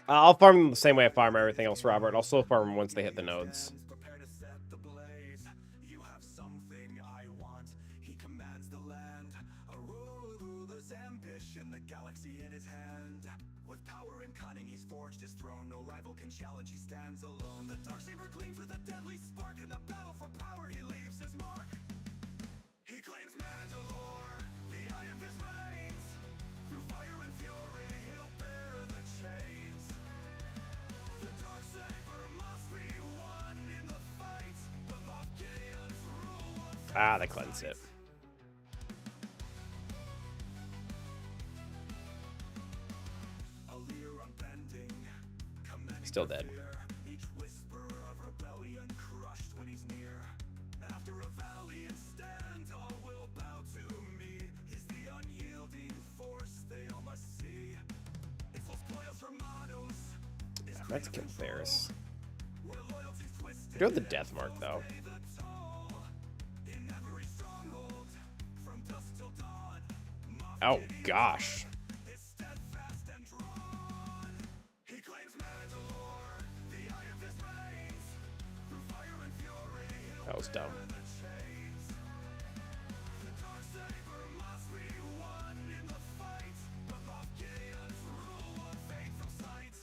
I'll farm them the same way I farm everything else, Robert. I'll slow farm them once they hit the nodes. Prepare to set the blaze. You have something I want. He commands the land. A ruler's ambition, the galaxy in his hand. With power and cunning, he's forged his throne. No rival can challenge, he stands alone. The Darksaber gleams with a deadly spark. In the battle for power, he leaves his mark. He claims Mandalore, the eye of his reigns. Through fire and fury, he'll bear the chains. The Darksaber must be won in the fight. The Moff Gideon's rule will Ah, they cleanse it. a leer unbending. Commanding Still dead. fear. Each whisper of rebellion crushed when he's near. After a valiant stand, all will bow to me. He's the unyielding force they all must see. It's Los Pollos Hermanos. Let's kill Ferris. Where loyalty's twisted. You're the death mark, though. Pay the toll. In every stronghold, from dusk till dawn. Moff Oh, gosh. is steadfast and drawn. He claims Mandalore, the eye of his reigns. Through fire and fury, he'll That was dumb. bear the chains. The Darksaber must be won in the fight. The Moff Gideon's rule will fade from sight.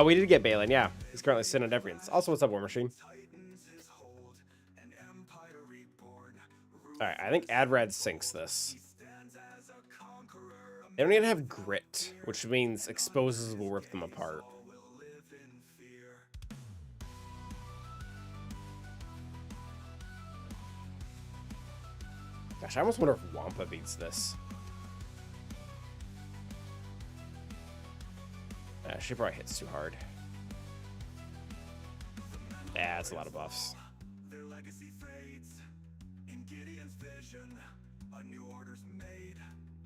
We did get Balin, yeah. He's currently sitting at Deviants. Also, what's up, War Machine? Tightens his hold, an empire reborn. Alright, I think Adrad sinks this. Stands as a conqueror. They don't even have grit, which means exposes will rip them apart. All will live in fear. Gosh, I almost wonder if Wampa beats this. She probably hits too hard. Yeah, it's a lot of buffs. Their legacy fades. In Gideon's vision, a new order's made.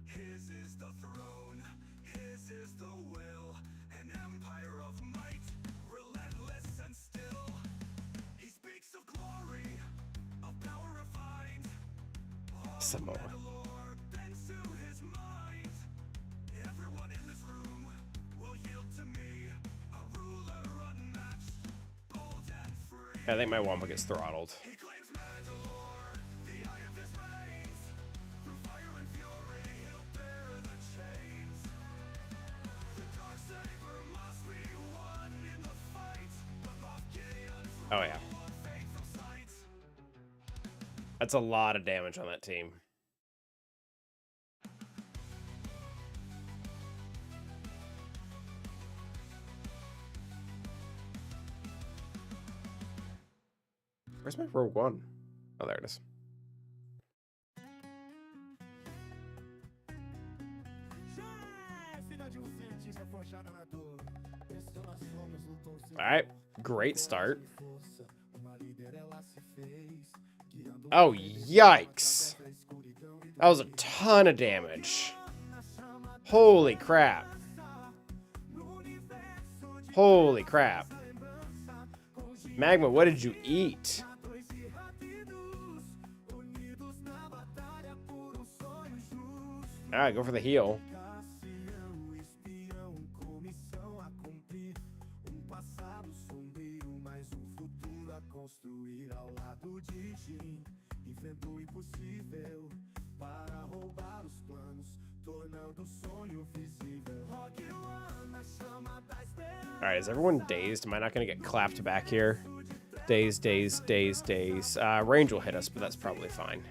His is the throne, his is the will. An empire of might, relentless and still. He speaks of glory, of power refined. Samoa. Mandalore bends to his mind. Everyone in this room will yield to me. A ruler unmatched, bold and free. I think my Wampa gets throttled. He claims Mandalore, the eye of his reigns. Through fire and fury, he'll bear the chains. The Darksaber must be won in the fight. The Moff Gideon's Oh, yeah. rule will fade from sight. That's a lot of damage on that team. Where's my Rogue One? Oh, there it is. Alright, great start. Oh, yikes. That was a ton of damage. Holy crap. Holy crap. Magma, what did you eat? Alright, go for the heal. Alright, is everyone dazed? Am I not going to get clapped back here? Dazed, dazed, dazed, dazed. Range will hit us, but that's probably fine.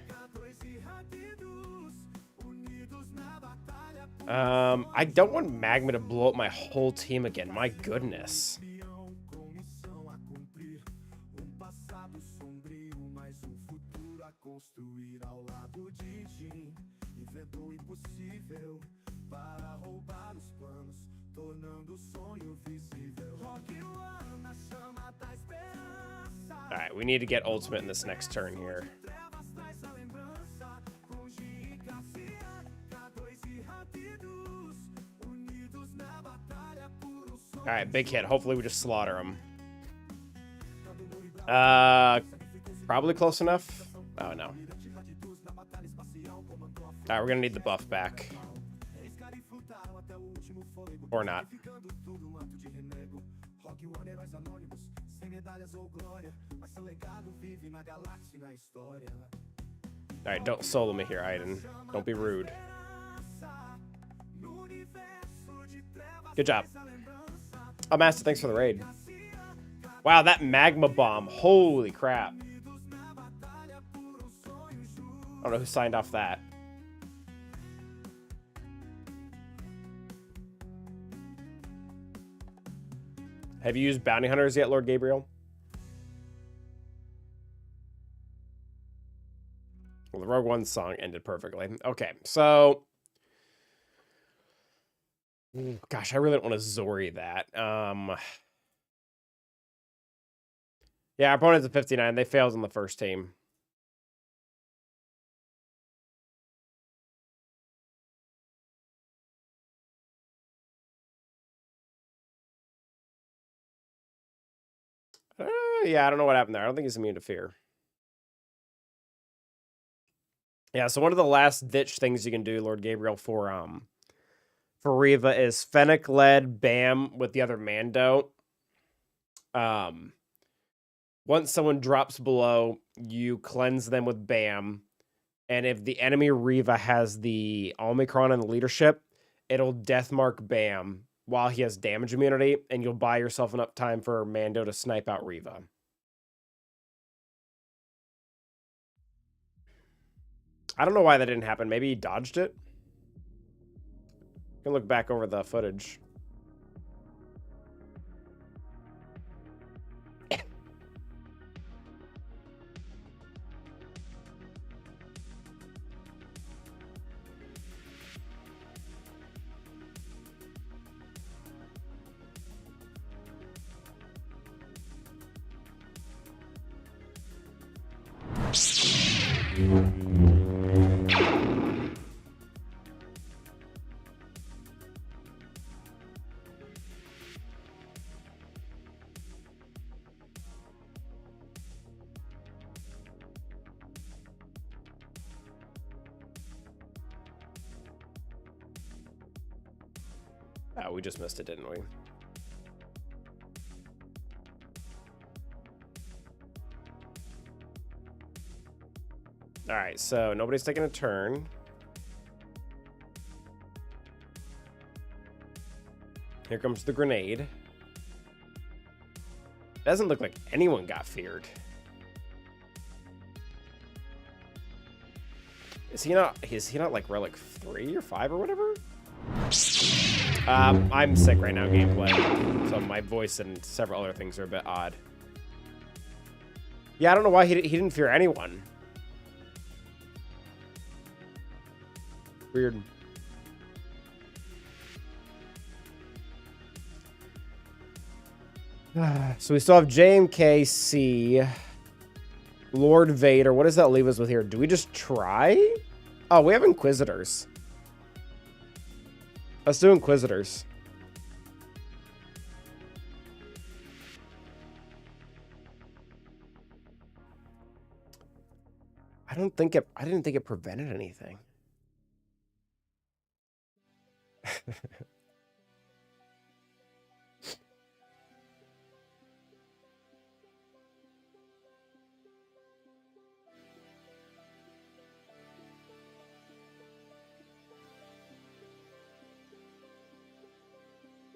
I don't want Magma to blow up my whole team again. My goodness. Alright, we need to get ultimate in this next turn here. Alright, big hit. Hopefully we just slaughter him. Probably close enough. Oh, no. Alright, we're gonna need the buff back. Or not. Alright, don't solo me here, Aiden. Don't be rude. Good job. Oh, Master, thanks for the raid. Wow, that magma bomb. Holy crap. I don't know who signed off that. Have you used bounty hunters yet, Lord Gabriel? Well, the Rogue One song ended perfectly. Okay, so... Gosh, I really don't want to Zori that. Yeah, our opponent's at 59. They failed on the first team. Yeah, I don't know what happened there. I don't think he's immune to fear. Yeah, so one of the last ditch things you can do, Lord Gabriel, for Riva is Fennec led Bam with the other Mando. Once someone drops below, you cleanse them with Bam. And if the enemy Riva has the Omicron in the leadership, it'll deathmark Bam while he has damage immunity, and you'll buy yourself enough time for Mando to snipe out Riva. I don't know why that didn't happen. Maybe he dodged it? You can look back over the footage. Oh, we just missed it, didn't we? All right, so nobody's taking a turn. Here comes the grenade. Doesn't look like anyone got feared. Is he not like relic 3 or 5 or whatever? I'm sick right now, gameplay. So my voice and several other things are a bit odd. Yeah, I don't know why he didn't fear anyone. Weird. So we still have JMKC, Lord Vader. What does that leave us with here? Do we just try? Oh, we have Inquisitors. Let's do Inquisitors. I didn't think it prevented anything.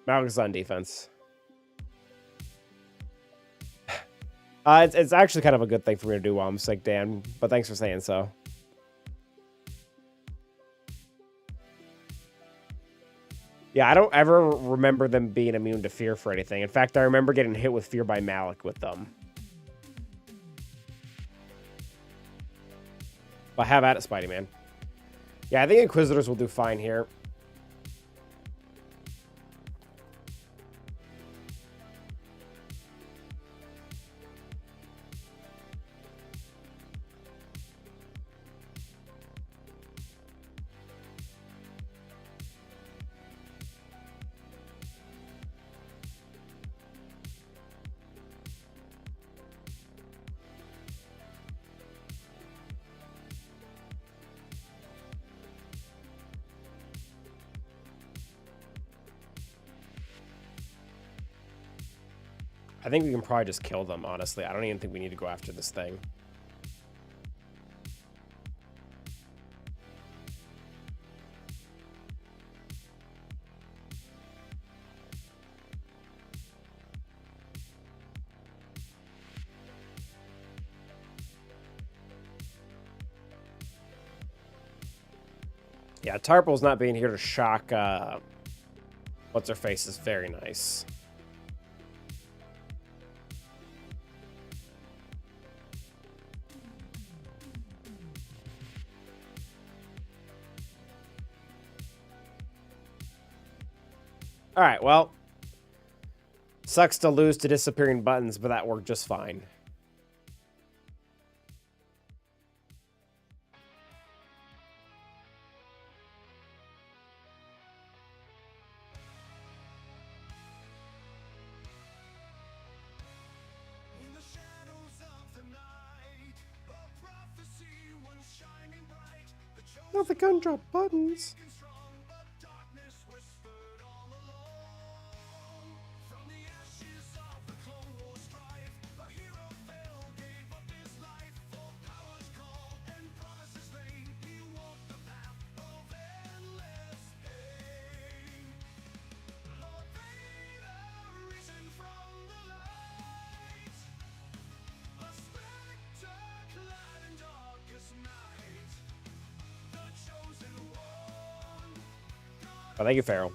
Malcolm's on defense. It's actually kind of a good thing for me to do while I'm sick, Dan, but thanks for saying so. Yeah, I don't ever remember them being immune to fear for anything. In fact, I remember getting hit with fear by Malik with them. But have at it, Spidey Man. Yeah, I think Inquisitors will do fine here. I think we can probably just kill them, honestly. I don't even think we need to go after this thing. Yeah, Tarple's not being here to shock, what's-her-face is very nice. Alright, well. Sucks to lose to disappearing buttons, but that worked just fine. In the shadows of the night, a prophecy once shining bright. The chosen Not the gun drop buttons. and strong, but darkness whispered all along. From the ashes of the Clone War strife, a hero fell, gave up his life. For power's call and promises vain, he walked the path of endless pain. Lord Vader, risen from the light, a spectre clad in darkest night, the chosen one, Oh, thank you, Farrell.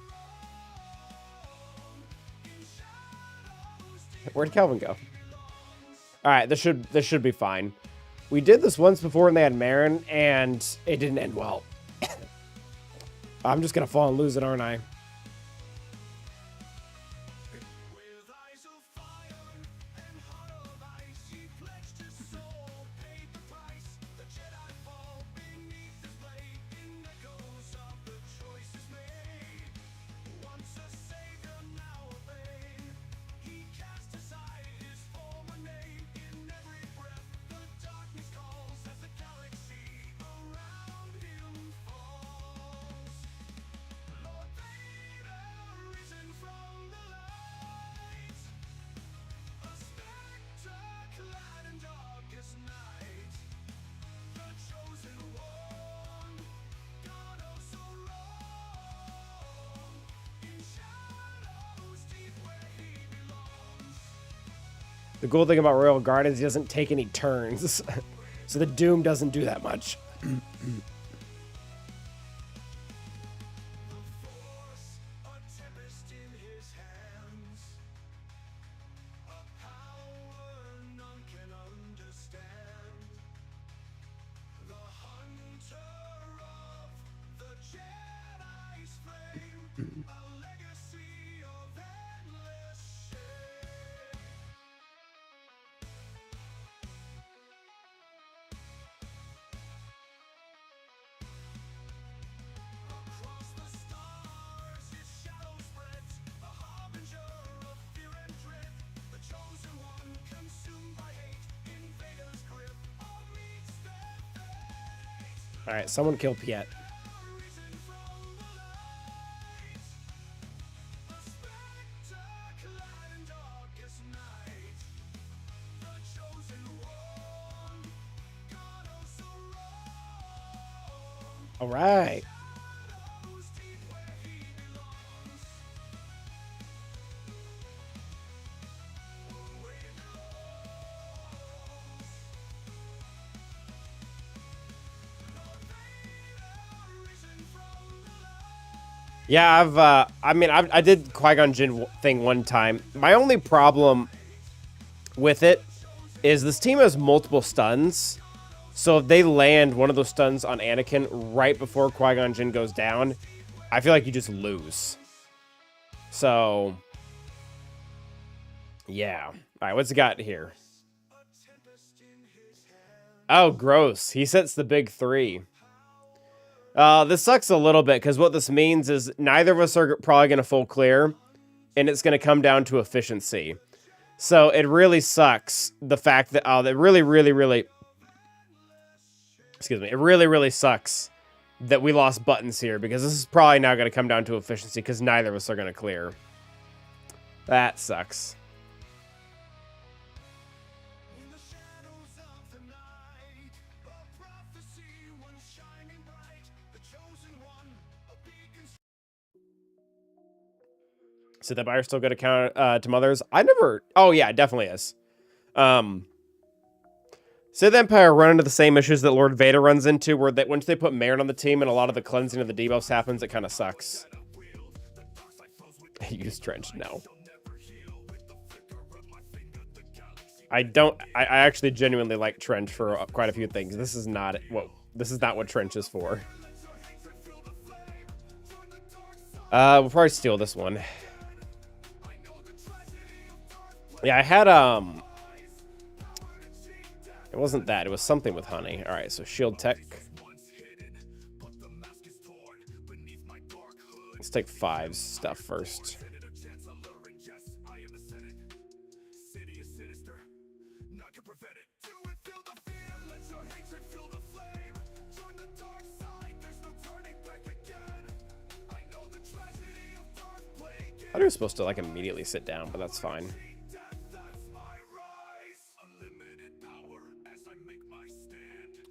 Where'd Calvin go? Alright, this should be fine. We did this once before when they had Marin, and it didn't end well. I'm just gonna fall and lose it, aren't I? with eyes of fire and heart of ice, he pledged his soul, paid the price. The Jedi fall beneath his blade in echoes of the choices made. Once a savior, now a bane. He cast aside his former name. In every breath, the darkness calls as the galaxy around him falls. Lord Vader, risen from the light, a spectre clad in darkest night, the chosen one, God oh so wrong, in shadows deep where he belongs. The cool thing about Royal Guard is he doesn't take any turns. So the Doom doesn't do that much. Force, a tempest in his hands, a power none can understand. The hunter of the Jedi's flame, a legacy of endless shame. Across the stars, his shadow spreads, a harbinger of fear and dread. The chosen one, consumed by hate, in Vader's grip, all meets their fate. Alright, someone kill Piet. Risen from the light, a spectre clad in darkest night, the chosen one, God oh so wrong. Alright. Shadows deep where he belongs. Where he belongs. Lord Vader, risen from the light. Yeah, I did Qui-Gon Jinn thing one time. My only problem with it is this team has multiple stuns. So if they land one of those stuns on Anakin right before Qui-Gon Jinn goes down, I feel like you just lose. So, yeah. All right, what's he got here? Oh, gross. He sets the big 3. This sucks a little bit, because what this means is neither of us are probably going to full clear, and it's going to come down to efficiency. So it really sucks, the fact that, that really, excuse me, it really sucks that we lost buttons here, because this is probably now going to come down to efficiency, because neither of us are going to clear. That sucks. So the buyer's still good to counter to mothers. I never. Oh yeah, it definitely is. Sith Empire run into the same issues that Lord Vader runs into, where that once they put Marin on the team and a lot of the cleansing of the debuffs happens, it kind of sucks. Use Trench, no. I don't. I actually genuinely like Trench for quite a few things. This is not what Trench is for. We'll probably steal this one. Yeah, I had it wasn't that. It was something with honey. All right, so shield tech. Let's take 5's stuff first. I was supposed to like immediately sit down, but that's fine.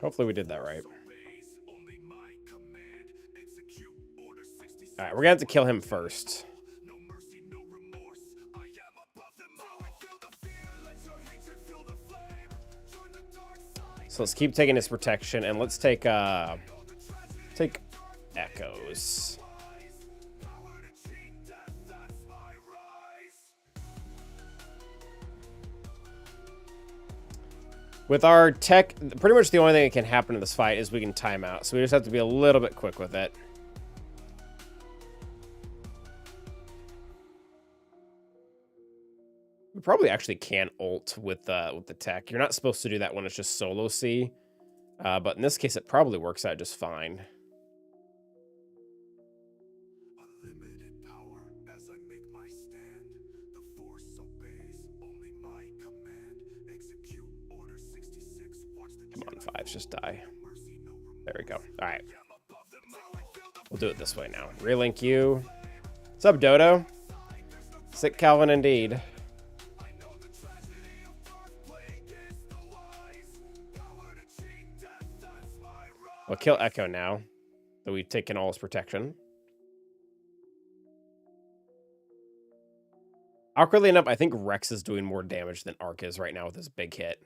Hopefully we did that right. All right, we're gonna have to kill him first. So let's keep taking his protection, and let's take echoes. With our tech, pretty much the only thing that can happen in this fight is we can time out. So we just have to be a little bit quick with it. We probably actually can ult with the tech. You're not supposed to do that when it's just solo C. But in this case, it probably works out just fine. Come on, 5s, just die. There we go. All right. We'll do it this way now. Relink you. What's up, Dodo? Sick Calvin indeed. We'll kill Echo now that we've taken all his protection. Awkwardly enough, I think Rex is doing more damage than Ark is right now with his big hit.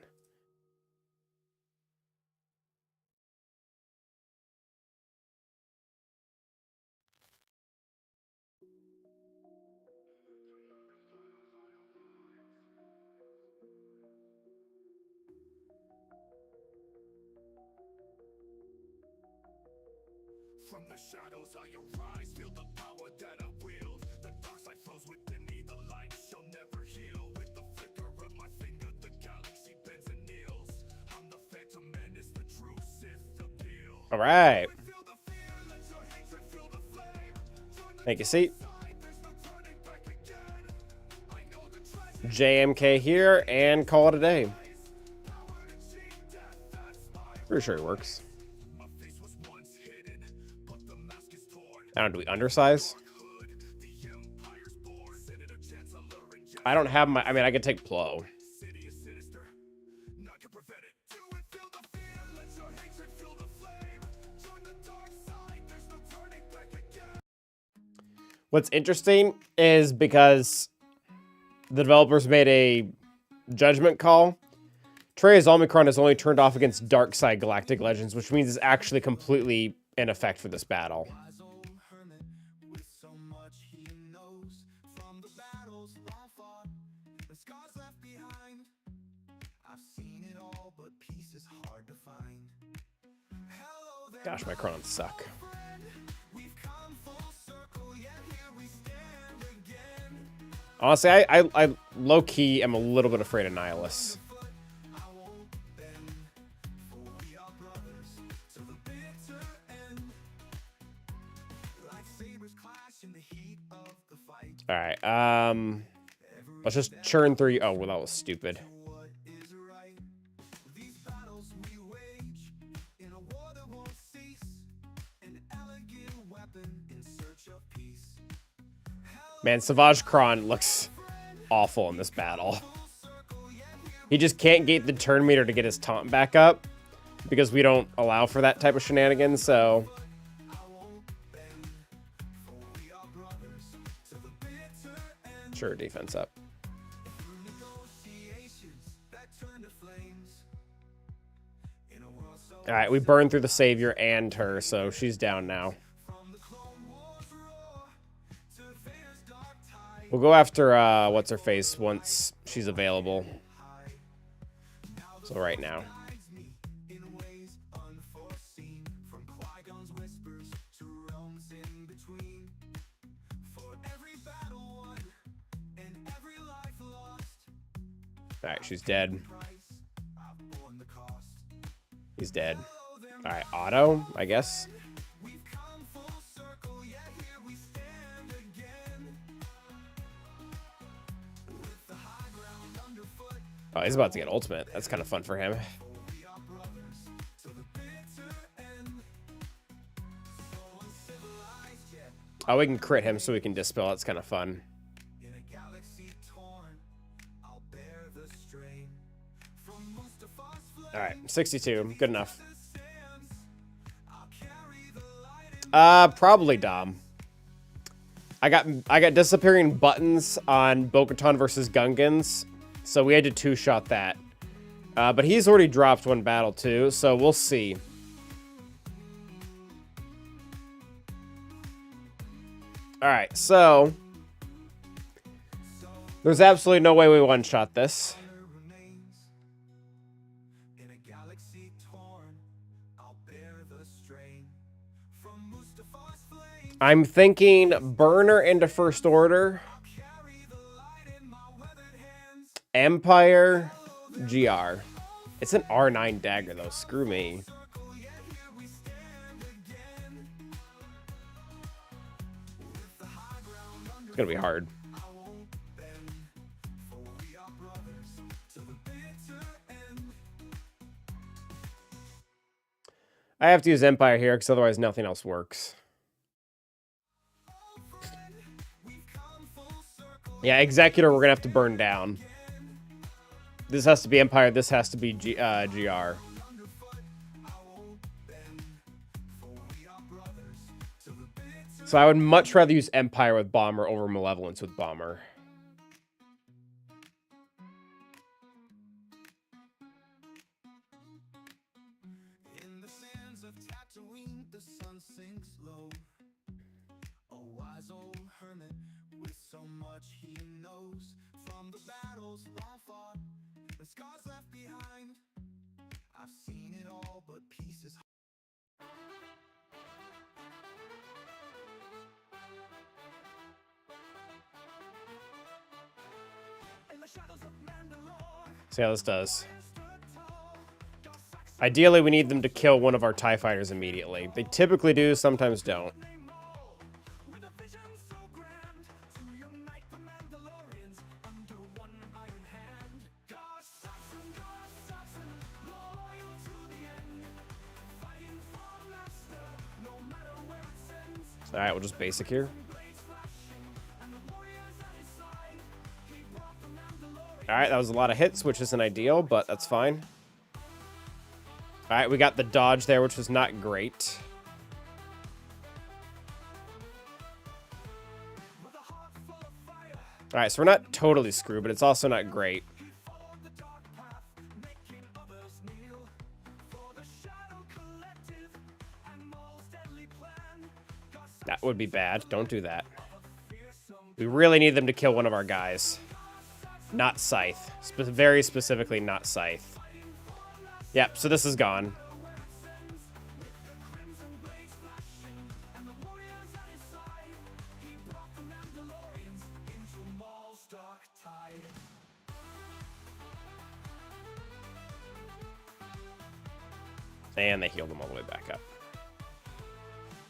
From the shadows I arise, feel the power that I wield. The dark side flows within me, the light shall never heal. With the flicker of my finger, the galaxy bends and kneels. I'm the phantom menace, the true Sith appeal. All right. Take a seat. JMK here, and call it a day. Pretty sure it works. I don't know, do we undersize? I don't have my, I mean, I could take Plo. What's interesting is because the developers made a judgment call, Trey's Omicron is only turned off against Darkside Galactic Legends, which means it's actually completely in effect for this battle. Gosh, my Crons suck. Honestly, I low-key am a little bit afraid of Nihilus. All right, let's just churn through. Oh, well, that was stupid. Man, Savage Kron looks awful in this battle. He just can't get the turn meter to get his taunt back up because we don't allow for that type of shenanigans, so... Sure, defense up. All right, we burned through the Savior and her, so she's down now. We'll go after, what's-her-face once she's available. So right now. Alright, she's dead. He's dead. Alright, auto, I guess. Oh, he's about to get ultimate. That's kind of fun for him. Oh, we can crit him so we can dispel. That's kind of fun. All right, 62. Good enough. Probably Dom. I got disappearing buttons on Bo-Katan versus Gungans, so we had to two-shot that. But he's already dropped one battle too, so we'll see. All right, so there's absolutely no way we one-shot this. I'm thinking burner into First Order, Empire, GR. It's an R9 dagger though, screw me. It's gonna be hard. I have to use Empire here because otherwise nothing else works. Yeah, Executor we're gonna have to burn down. This has to be Empire, this has to be GR. So I would much rather use Empire with Bomber over Malevolence with Bomber. In the sands of Tatooine, the sun sinks low. A wise old hermit with so much he knows from the battles long fought, the scars left behind. I've seen it all, but peace is in the shadows of Mandalore. See how this does. Ideally, we need them to kill one of our TIE fighters immediately. They typically do, sometimes don't. With a vision so grand to unite the Mandalorians under one iron hand. God Saxon, loyal to the end, fighting for master, no matter where it sends. All right, we'll just basic here. Blades flashing, and the warriors at his side. He brought the Mandalorians. All right, that was a lot of hits, which isn't ideal, but that's fine. All right, we got the dodge there, which was not great. With a heart full of fire, All right, so we're not totally screwed, but it's also not great. followed the dark path, making others kneel for the Shadow Collective and Maul's deadly plan. God That would be bad. Don't do that. We really need them to kill one of our guys. Not Scythe. Very specifically, not Scythe. Yep, so this is gone. and the warriors at his side. He brought the Mandalorians into Maul's dark tide. And they healed him all the way back up.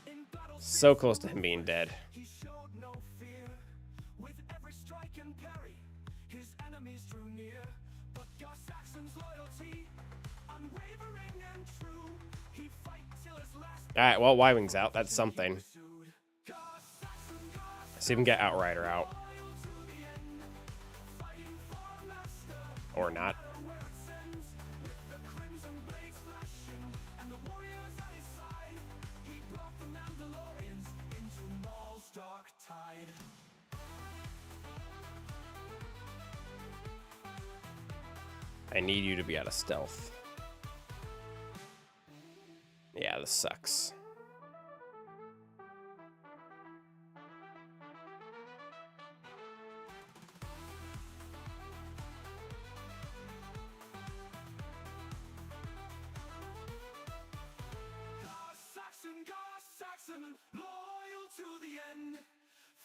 In battle, So close to him being dead. he showed no fear. With every strike and parry, his enemies drew near. But Gar Saxon's loyalty, unwavering and true, he fight till his last All right, well, Y-Wing's out. That's something. pursued. Gar Saxon, See if we can get Outrider out. loyal to the end, fighting for master, Or not. where it sends. With the crimson blades flashing and the warriors at his side, he brought the Mandalorians into Maul's dark tide. I need you to be out of stealth. Yeah, this sucks. Saxon, loyal to the end,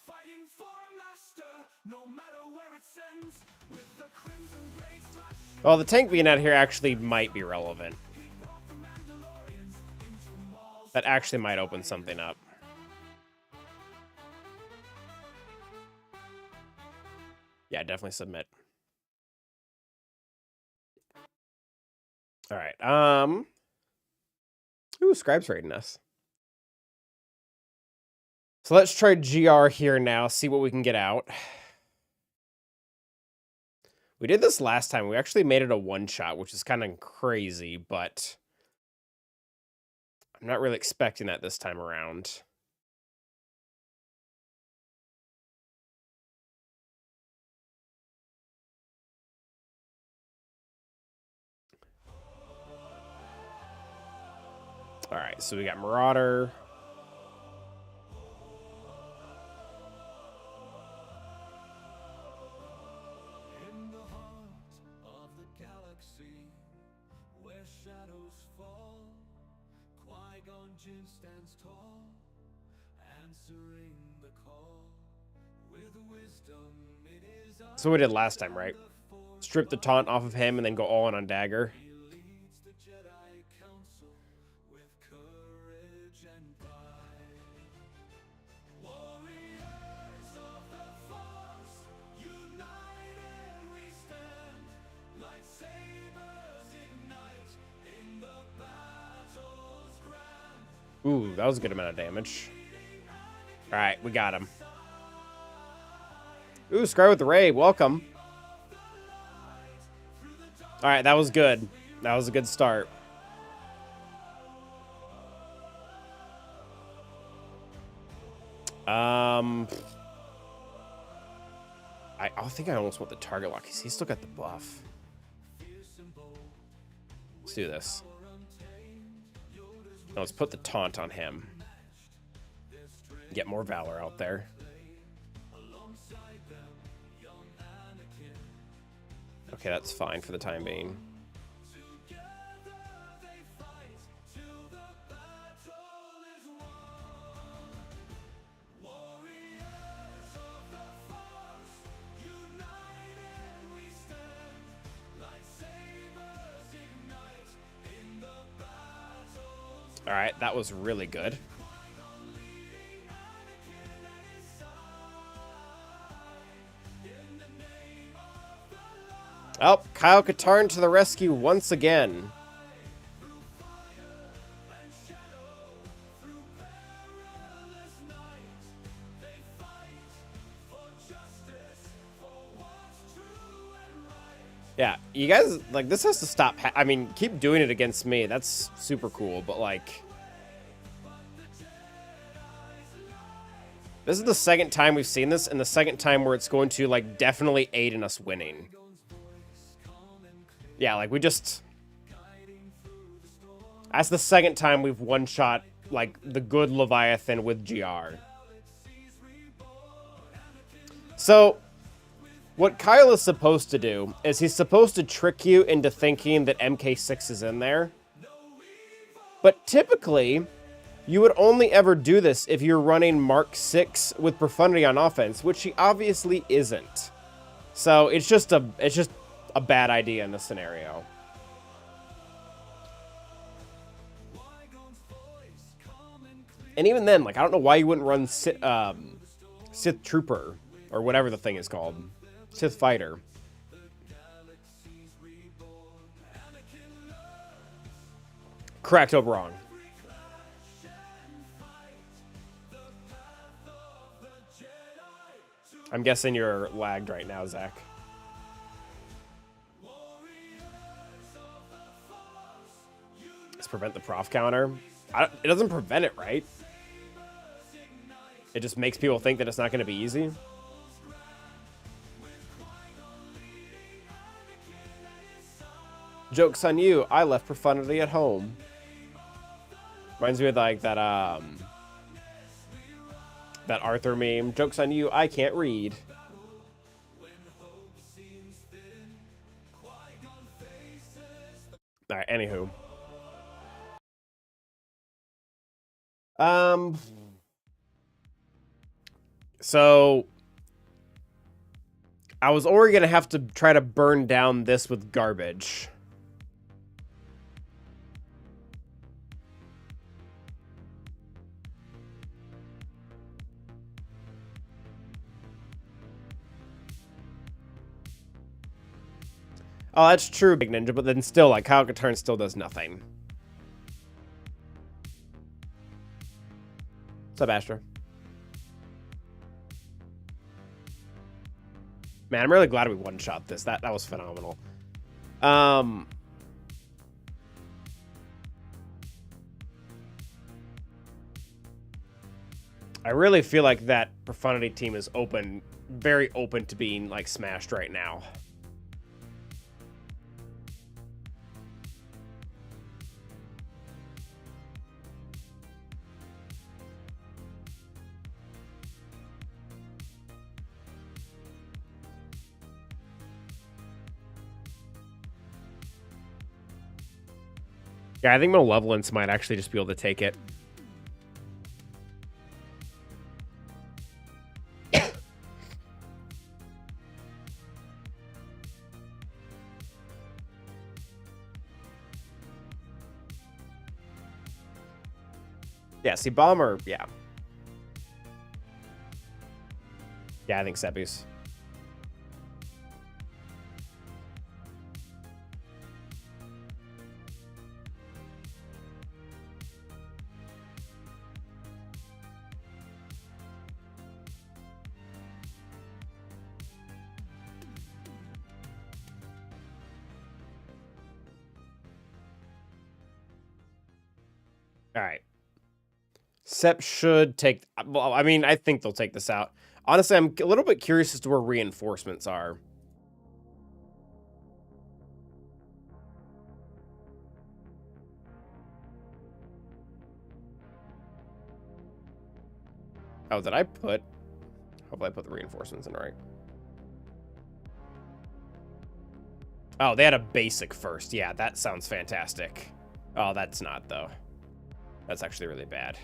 fighting for a master, no matter where it sends, with the crimson blade slash. Well, the tank being out here actually might be relevant. That actually might open something up. Yeah, definitely submit. All right. Ooh, Scribe's raiding us. So let's try GR here now, see what we can get out. We did this last time. We actually made it a one-shot, which is kind of crazy, but I'm not really expecting that this time around. All right, so we got Marauder. In the heart of the galaxy, where shadows fall, Qui-Gon Jinn stands tall, answering the call. With wisdom, it is So we did last time, right? Strip the taunt off of him and then go all in on Dagger. he leads the Jedi Council with courage and pride. Warriors of the Force, united we stand. Lightsabers ignite in the battle's grand. Ooh, that was a good amount of damage. All right, we got him. Ooh, Scribe with the raid. Welcome. All right, that was good. That was a good start. I think I almost want the target lock because he's still got the buff. Let's do this. Now let's put the taunt on him. Get more Valor out there. Okay, that's fine for the time being. All right, that was really good. Oh, Kyle Katarn to the rescue once again. Yeah, you guys, like, this has to stop. I mean, keep doing it against me. That's super cool, but, like, this is the second time we've seen this, and the second time where it's going to, like, definitely aid in us winning. Yeah, like, we just... That's the second time we've one-shot, like, the good Leviathan with GR. So... what Kyle is supposed to do is he's supposed to trick you into thinking that MK6 is in there. But typically, you would only ever do this if you're running Mark 6 with Profundity on offense, which he obviously isn't. So it's just a bad idea in this scenario. And even then, like, I don't know why you wouldn't run Sith Trooper or whatever the thing is called. Sith Fighter. Correct, hope wrong. I'm guessing you're lagged right now, Zach. Let's prevent the prof counter. It doesn't prevent it, right? It just makes people think that it's not going to be easy. Joke's on you, I left profundity at home. Reminds me of like that that Arthur meme. Joke's on you, I can't read. Alright, anywho. So I was already gonna have to try to burn down this with garbage. Oh, that's true, Big Ninja, but then still, like, Kyle Katarn still does nothing. What's up, Astra? Man, I'm really glad we one-shot this. That was phenomenal. I really feel like that Profundity team is open, very open to being, like, smashed right now. Yeah, I think Malevolence might actually just be able to take it. Yeah, see, Bomber, yeah. Yeah, I think Sepi's. All right. Sep should take... Well, I mean, I think they'll take this out. Honestly, I'm a little bit curious as to where reinforcements are. Oh, did I put... Hopefully I put the reinforcements in right. Oh, they had a basic first. Yeah, that sounds fantastic. Oh, that's not, though. That's actually really bad.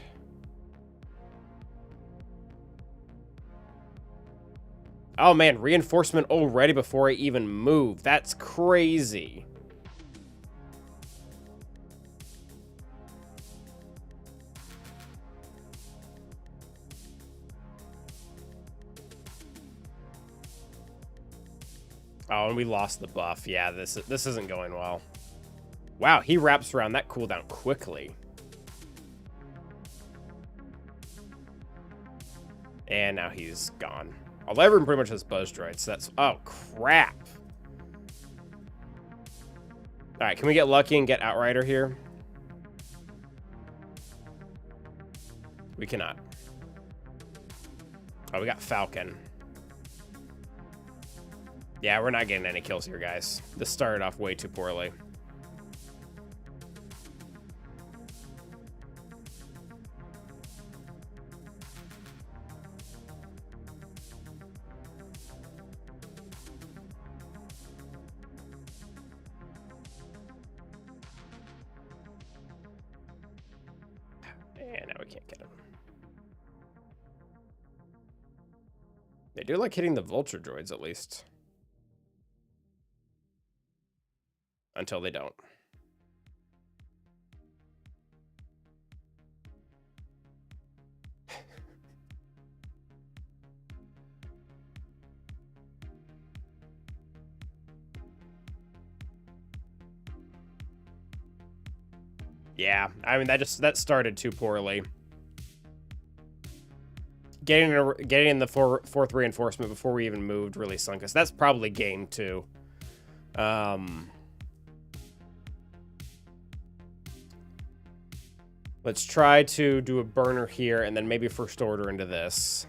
Oh, man, reinforcement already before I even move. That's crazy. Oh, and we lost the buff. Yeah, this isn't going well. Wow, he wraps around that cooldown quickly. And now he's gone. Although everyone pretty much has buzz droids, so that's... Oh, crap. Alright, can we get lucky and get Outrider here? We cannot. Oh, we got Falcon. Yeah, we're not getting any kills here, guys. This started off way too poorly. And now we can't get him. They do like hitting the vulture droids, at least. Until they don't. Yeah, I mean, that started too poorly. Getting in the fourth reinforcement before we even moved really sunk us. That's probably game 2. Let's try to do a burner here and then maybe first order into this.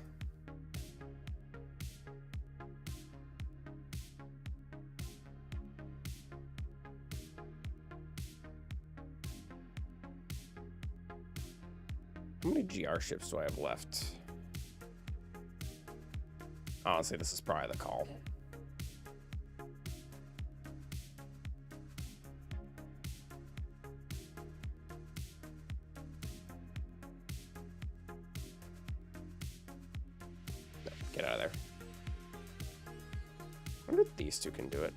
How many GR ships do I have left? Honestly, this is probably the call. No, get out of there. I wonder if these two can do it.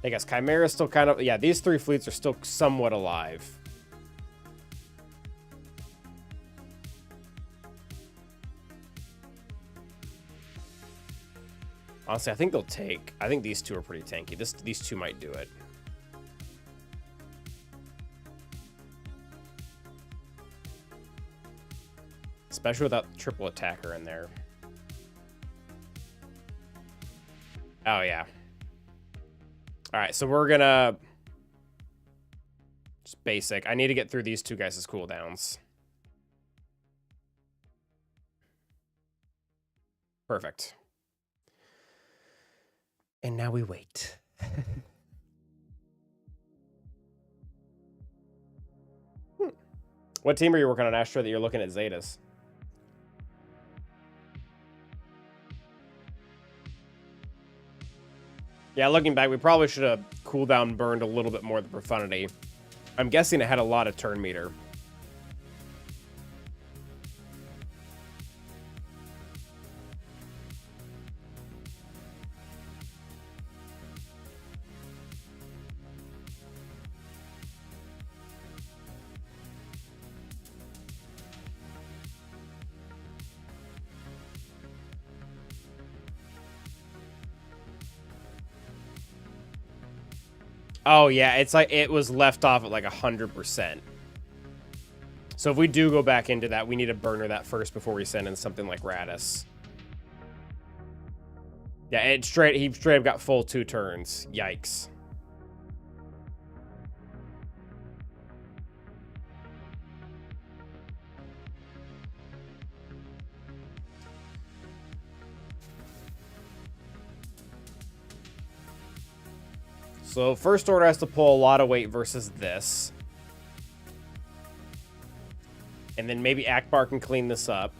I guess Chimera's still kind of... Yeah, these three fleets are still somewhat alive. Honestly, I think they'll take... I think these two are pretty tanky. These two might do it. Especially without triple attacker in there. Oh, yeah. Alright, so we're gonna... Just basic. I need to get through these two guys' cooldowns. Perfect. And now we wait. What team are you working on, Astro, that you're looking at Zetas? Yeah, looking back, we probably should have cooldown burned a little bit more of the Profundity. I'm guessing it had a lot of turn meter. Oh, yeah, it's like it was left off at like 100%. So if we do go back into that, we need to burner that first before we send in something like Radis. Yeah, he straight up got full 2 turns. Yikes. So First Order has to pull a lot of weight versus this. And then maybe Akbar can clean this up.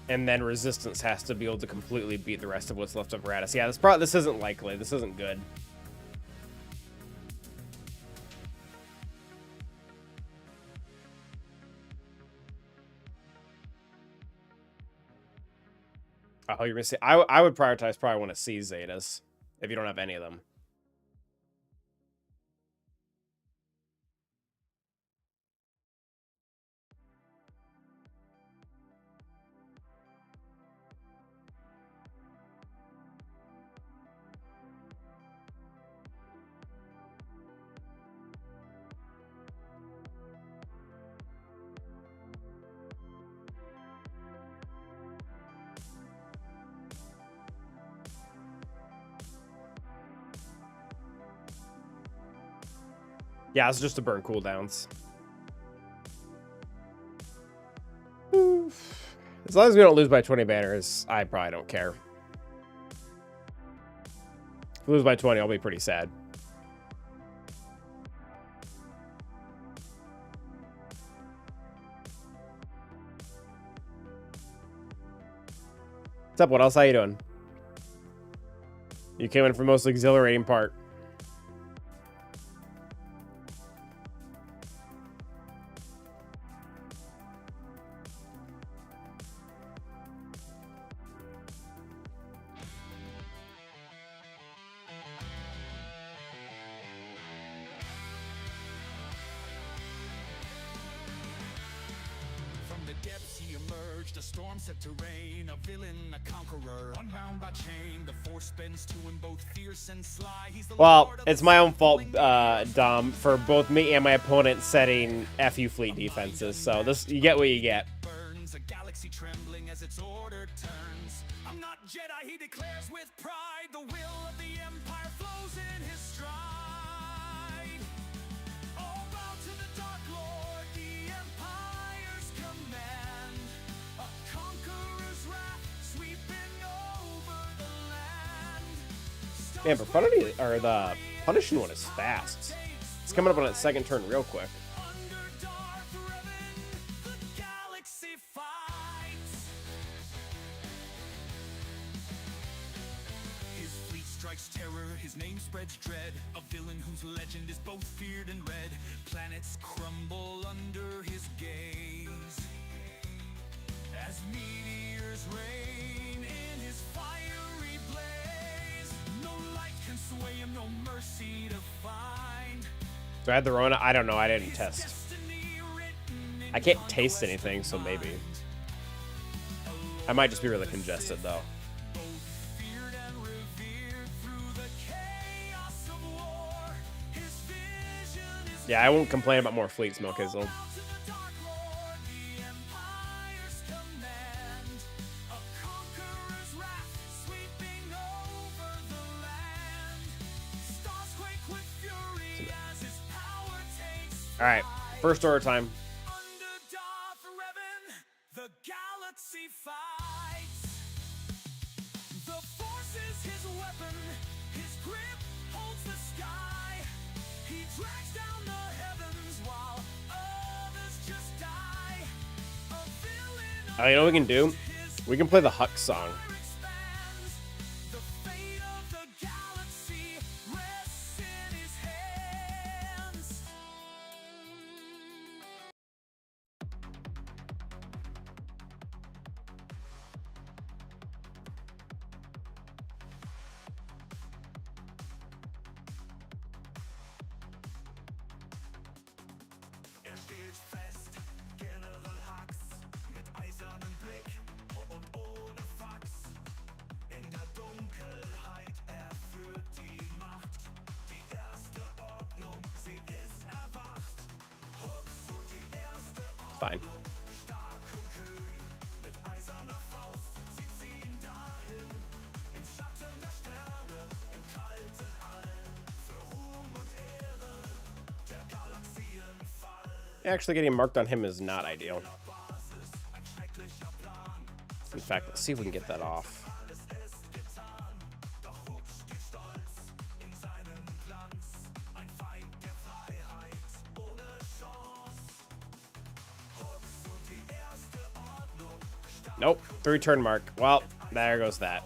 And then Resistance has to be able to completely beat the rest of what's left of Radis. Yeah, this isn't likely. This isn't good. Oh, you're gonna see. I would prioritize probably want to see Zetas if you don't have any of them. Yeah, it's just to burn cooldowns. As long as we don't lose by 20 banners, I probably don't care. If we lose by 20, I'll be pretty sad. What's up? What else? How you doing? You came in for the most exhilarating part. A storm set to rain, a villain, a conqueror, unbound by chain, the force bends to him both fierce and sly. He's the Well, it's my own fault, Dom, for both me and my opponent setting FU fleet defenses. So this, you get what you get. burns, a galaxy trembling as its order turns. I'm not Jedi, he declares with pride. The will of the Empire flows in his stride. All bow to the Dark Lord, the Empire's command. A conqueror's wrath sweeping over the land. Man, Profundity, or the Punishing one is fast. It's coming up on its second turn real quick. Under Darth Revan terror, his name spreads dread. A villain whose legend is both feared and read. Planets crumble under his gaze as meteors rain in his fiery blaze. No light can sway him, no mercy to find. Do I have the Rona? I don't know. I didn't test. I can't taste anything, so maybe. I might just be really congested, though. Yeah, I won't complain about more Fleet Smoke, Izzle. Alright, first order time. The galaxy fights. The force is his weapon. His grip holds the sky. He drags down the heavens while others just die. A villain You know what we can do? We can play the Hux song. expands. The fate of the galaxy rests in his hands. Steht fest, General Hux, mit eisernem Blick und ohne Fax. In der Dunkelheit, er führt die Macht. Die erste Ordnung, sie ist erwacht. Hux und die erste Fine. stark und kühn. Mit eiserner Faust, sie ziehen dahin. Im Schatten der Sterne, im kalten All. Für Ruhm und Ehre, der Galaxienfall. Actually, getting marked on him is not ideal. In fact, let's see if we can get that off. Nope, 3-turn mark. Well, there goes that.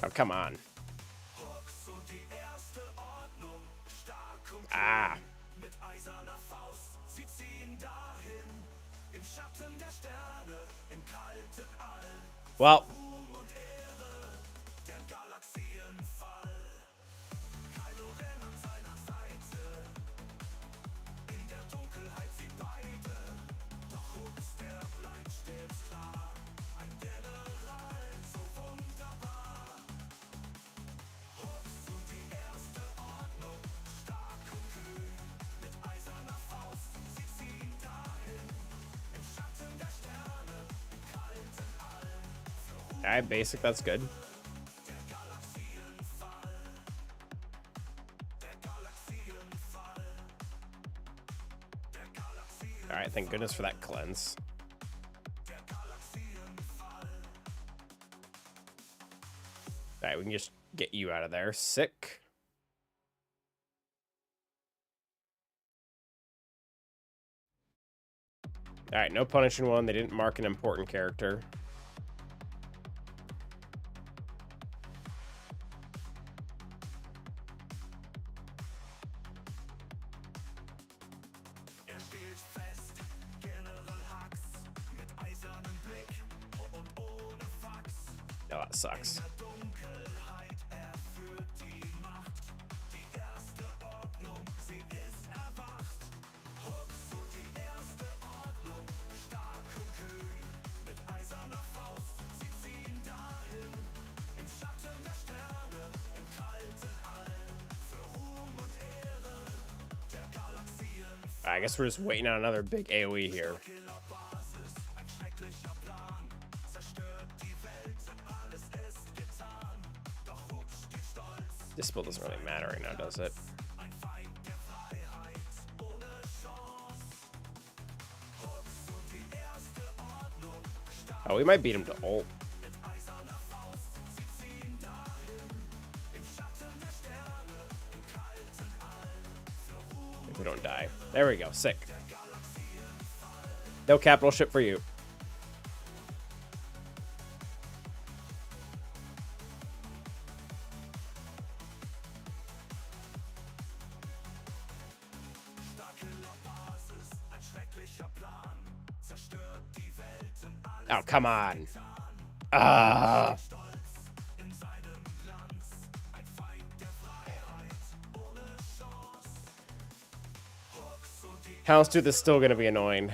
Oh, come on. Ah. Well. Alright, basic, that's good. Alright, thank goodness for that cleanse. Alright, we can just get you out of there. Sick. Alright, no punishing one. They didn't mark an important character. Oh, that sucks. I guess we're just waiting on another big AoE here. This spell doesn't really matter right now, does it? Oh, we might beat him to ult. If we don't die. There we go. Sick. No capital ship for you. Oh, come on. Ah. Houndstooth is still going to be annoying.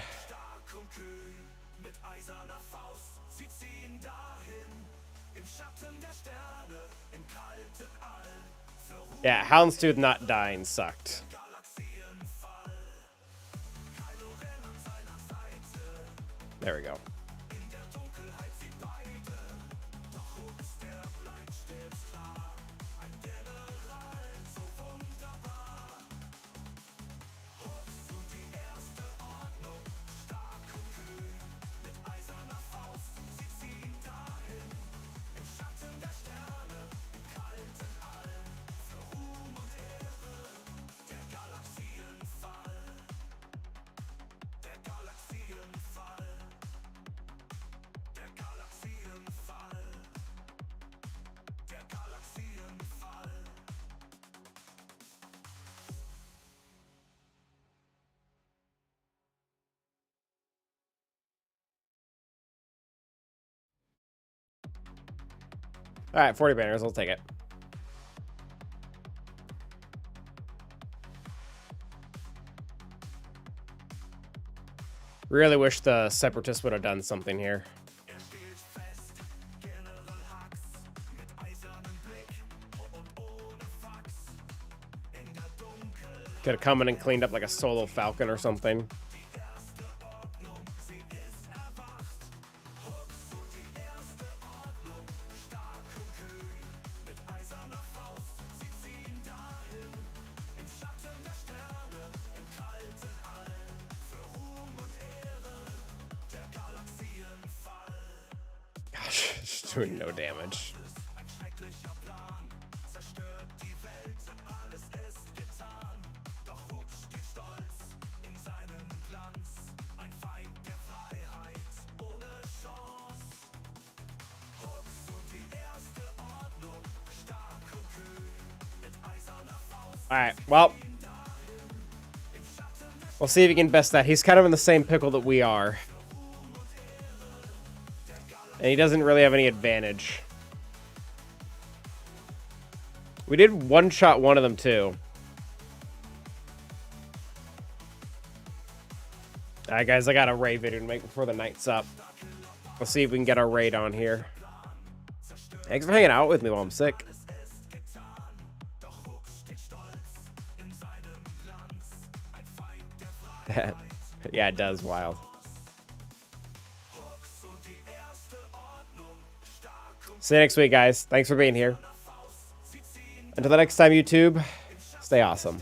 Yeah, Houndstooth not dying sucked. There we go. All right, 40 banners. I'll take it. Really wish the Separatists would have done something here. Could have come in and cleaned up like a solo Falcon or something. Gosh, it's doing no damage. Alright, well. We'll see if he can best that. He's kind of in the same pickle that we are. And he doesn't really have any advantage. We did one-shot one of them, too. Alright, guys, I got a raid video to make before the night's up. Let's see if we can get our raid on here. Thanks for hanging out with me while I'm sick. Yeah, it does. Wild. See you next week, guys. Thanks for being here. Until the next time, YouTube, stay awesome.